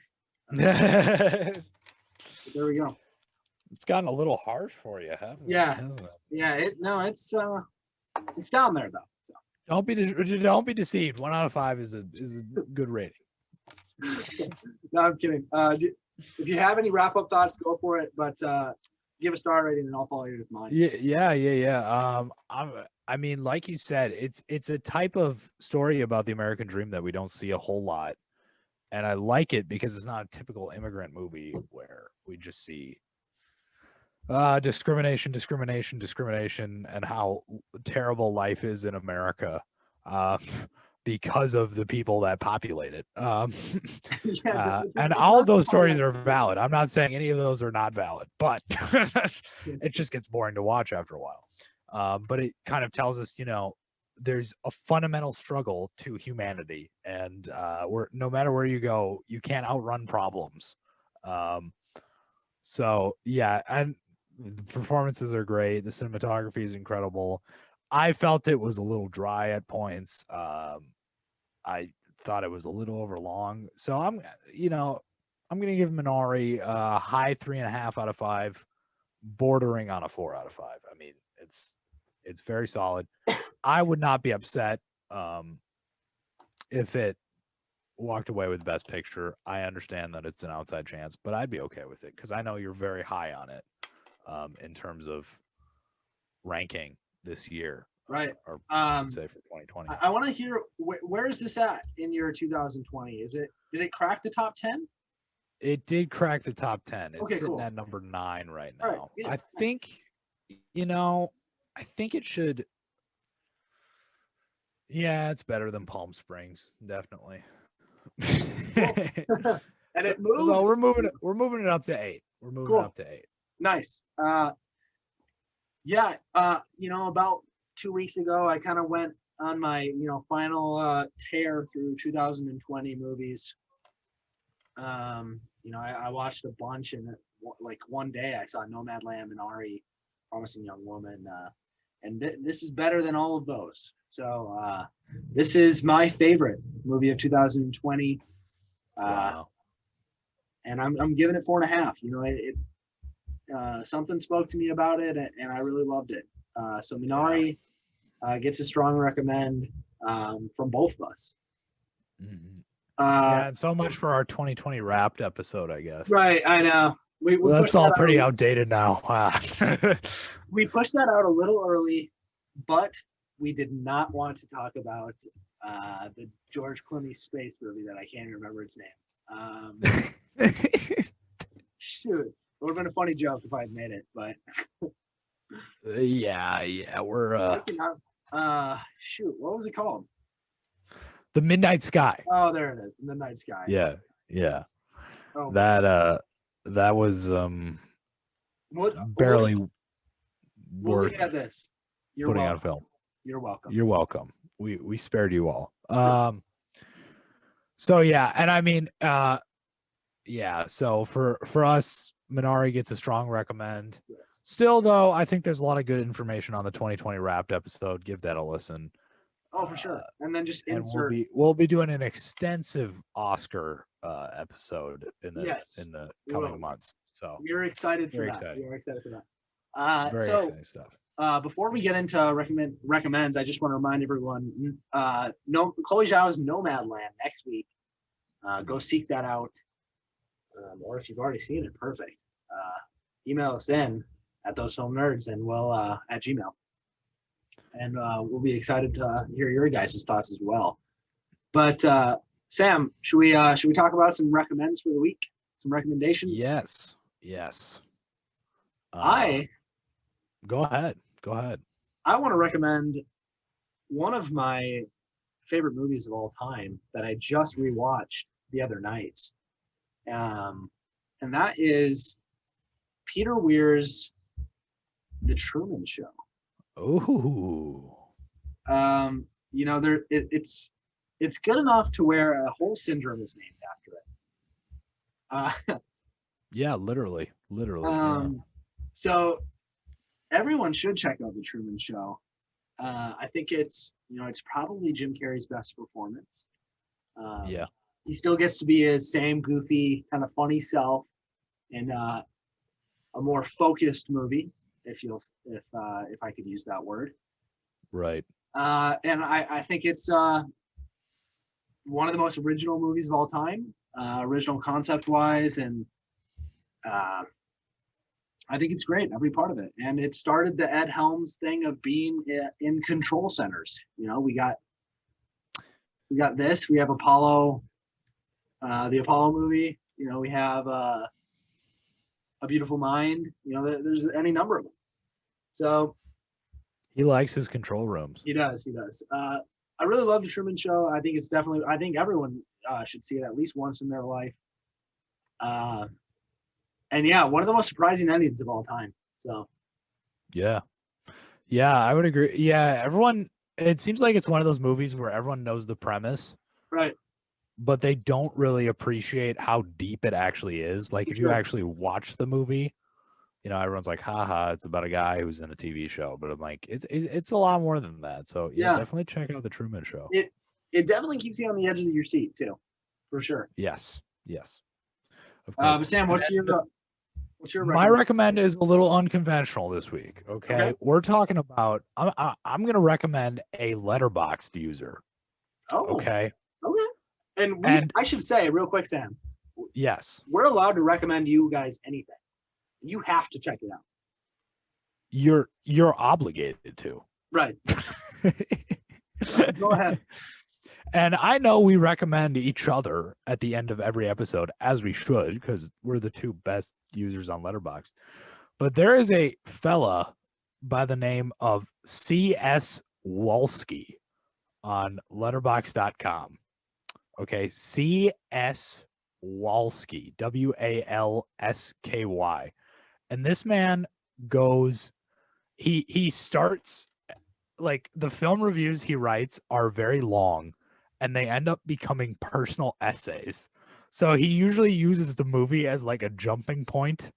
It's There we go. gotten a little harsh for you, hasn't it? Yeah. It's down there though. So. Don't be deceived. 1 out of 5 is a good rating. No, I'm kidding. If you have any wrap up thoughts, go for it. But give a star rating, and I'll follow you with mine. Yeah. I mean, like you said, it's a type of story about the American dream that we don't see a whole lot, and I like it because it's not a typical immigrant movie where we just see discrimination, and how terrible life is in America because of the people that populate it. And all of those stories are valid. I'm not saying any of those are not valid, but it just gets boring to watch after a while. But it kind of tells us, there's a fundamental struggle to humanity, and no matter where you go, you can't outrun problems. So yeah, and the performances are great. The cinematography is incredible. I felt it was a little dry at points. I thought it was a little overlong. So I'm going to give Minari a high 3.5 out of 5, bordering on a 4 out of 5. I mean, it's very solid. I would not be upset if it walked away with Best Picture. I understand that it's an outside chance, but I'd be okay with it because I know you're very high on it in terms of ranking this year. Right. Or Um, say for 2020. I want to hear where is this at in your 2020? Did it crack the top 10? It did crack the top 10. It's Okay, sitting cool. at number 9 right All right, now. good. I think, I think it should. Yeah, it's better than Palm Springs, definitely. And it moved. So we're moving it up to 8. We're moving Cool. it up to 8. Nice. Yeah. About 2 weeks ago, I kind of went on my final tear through 2020 movies. I watched a bunch, and like one day I saw Nomadland, Minari, Promising Young Woman, and this is better than all of those. So this is my favorite movie of 2020. Wow. And I'm giving it 4.5. Something spoke to me about it, and I really loved it. So Minari gets a strong recommend from both of us. Mhm. Yeah, and so much for our 2020 wrapped episode, I guess. Right, I know. We Well, that's pushed all that pretty out. outdated now. We pushed that out a little early, but we did not want to talk about the George Clooney space movie that I can't even remember its name. Shoot, it would have been a funny joke if I had made it, but yeah, we're shoot, what was it called? The Midnight Sky. Oh, there it is, The Midnight Sky. Yeah. Oh, That was barely we'll worth leave it at this. You're putting on welcome. film. You're welcome. You're welcome. We spared you all. So yeah, and I mean so for us, Minari gets a strong recommend. Yes. Still though, I think there's a lot of good information on the 2020 wrapped episode. Give that a listen. Oh, for sure. And then just And insert. we'll be doing an extensive Oscar episode in the Yes, we coming will. months. So We're excited for Very that. exciting. We're excited for that. very So exciting stuff. before we get into recommends, I just want to remind everyone, Chloe Zhao's Nomadland next week. Go seek that out. Or if you've already seen it, perfect. Email us in at thosefilmnerds and we'll at Gmail. And we'll be excited to hear your guys' thoughts as well. But Sam, should we talk about some recommends for the week? Some recommendations? Yes. Go ahead. I want to recommend one of my favorite movies of all time that I just rewatched the other night. And that is Peter Weir's The Truman Show. Ooh. It's good enough to where a whole syndrome is named after it. Yeah, literally. Yeah. So everyone should check out The Truman Show. I think it's probably Jim Carrey's best performance. Yeah. He still gets to be his same goofy, kind of funny self in a more focused movie, if I could use that word. Right. And I think it's one of the most original movies of all time, original concept-wise, and I think it's great, every part of it. And it started the Ed Helms thing of being in control centers. We got this. We have Apollo, the Apollo movie. We have A Beautiful Mind. There's any number of them. So He likes his control rooms. he does. I really love The Truman Show. I think everyone should see it at least once in their life. And yeah, one of the most surprising endings of all time. So Yeah, I would agree. Yeah, it seems like it's one of those movies where everyone knows the premise, right. but they don't really appreciate how deep it actually is. Like if you Sure. actually watch the movie, everyone's like, haha, it's about a guy who's in a TV show. But I'm like, it's a lot more than that. So Yeah. definitely check out The Truman Show. It definitely keeps you on the edges of your seat too, for sure. Yes. Of course. But Sam, what's your My recommend is a little unconventional this week. Okay, we're talking about. I'm going to recommend a Letterboxd user. Oh, Okay. And I should say real quick, Sam, Yes. we're allowed to recommend you guys anything. You have to check it out. You're obligated to. Right. Go ahead. And I know we recommend each other at the end of every episode, as we should, because we're the two best users on Letterboxd. But there is a fella by the name of C.S. Walsky on letterboxd.com. Okay, C.S. Walsky, Walsky. And this man goes, he starts, like, the film reviews he writes are very long, and they end up becoming personal essays. So he usually uses the movie as like a jumping point,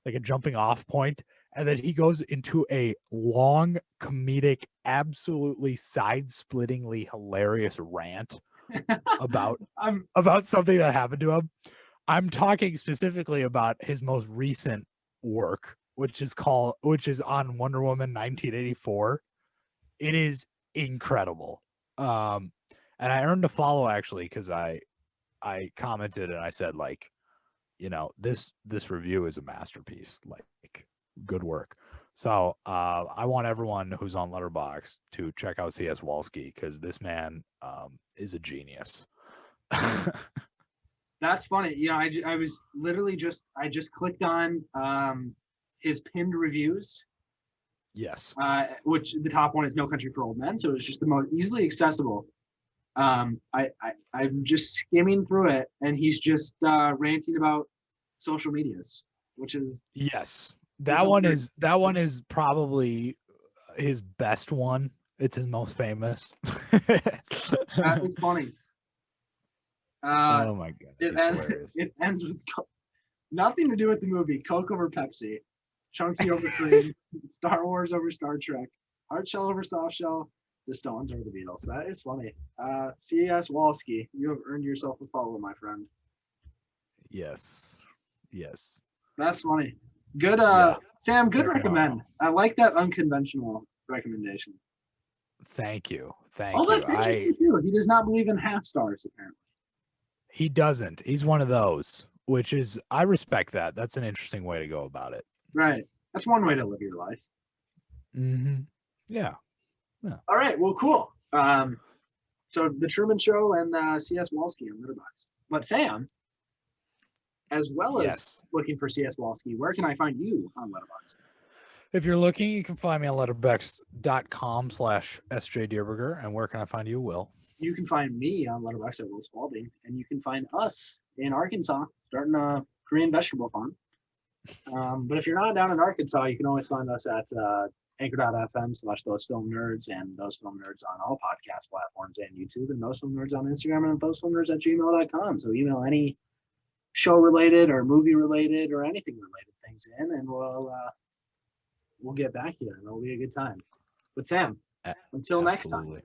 like a jumping off point, and then he goes into a long, comedic, absolutely side-splittingly hilarious rant about something that happened to him. I'm talking specifically about his most recent work, which is on Wonder Woman 1984. It is incredible. And I earned a follow actually because I commented and I said, like, you know, this review is a masterpiece, like good work. So I want everyone who's on Letterboxd to check out C.S. Walsky because this man is a genius. That's funny. You know, I was literally just clicked on his pinned reviews. Yes. Which the top one is No Country for Old Men, so it's just the most easily accessible. I'm just skimming through it, and he's just ranting about social medias, which is yes. That one is probably his best one. It's his most famous. It's funny. Oh my god! It ends with nothing to do with the movie. Coke over Pepsi, Chunky over cream, Star Wars over Star Trek, hard shell over soft shell, the Stones over the Beatles. That is funny. C.S. Walsky, you have earned yourself a follow, my friend. Yes. That's funny. Good, Sam. Good recommend. I like that unconventional recommendation. Thank you. That's interesting too. He does not believe in half stars, apparently. He doesn't. He's one of those, which is, I respect that. That's an interesting way to go about it. Right. That's one way to live your life. Mm-hmm. Yeah. All right. Well, cool. So The Truman Show and C.S. Walsky on Letterboxd. But Sam, as well as looking for C.S. Walsky, where can I find you on Letterboxd? If you're looking, you can find me on letterboxd.com/sjdierberger. And where can I find you, Will? You can find me on Letterboxd at willspalding, and you can find us in Arkansas starting a Korean vegetable farm. But if you're not down in Arkansas, you can always find us at anchor.fm/thosefilmnerds and thosefilmnerds on all podcast platforms and YouTube, and thosefilmnerds on Instagram and thosefilmnerds@gmail.com. So email any show related or movie related or anything related things in, and we'll get back to you, and it'll be a good time. But Sam, until next time.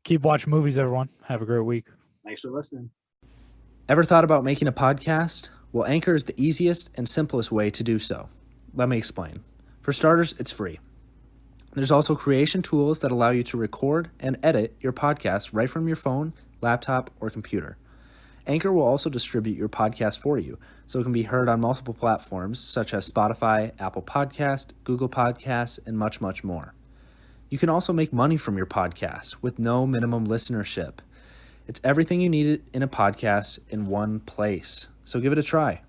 Keep watching movies, everyone. Have a great week. Thanks for listening. Ever thought about making a podcast? Well, Anchor is the easiest and simplest way to do so. Let me explain. For starters, it's free. There's also creation tools that allow you to record and edit your podcast right from your phone, laptop, or computer. Anchor will also distribute your podcast for you, so it can be heard on multiple platforms such as Spotify, Apple Podcast, Google Podcasts, and much, much more. You can also make money from your podcast with no minimum listenership. It's everything you need in a podcast in one place. So give it a try.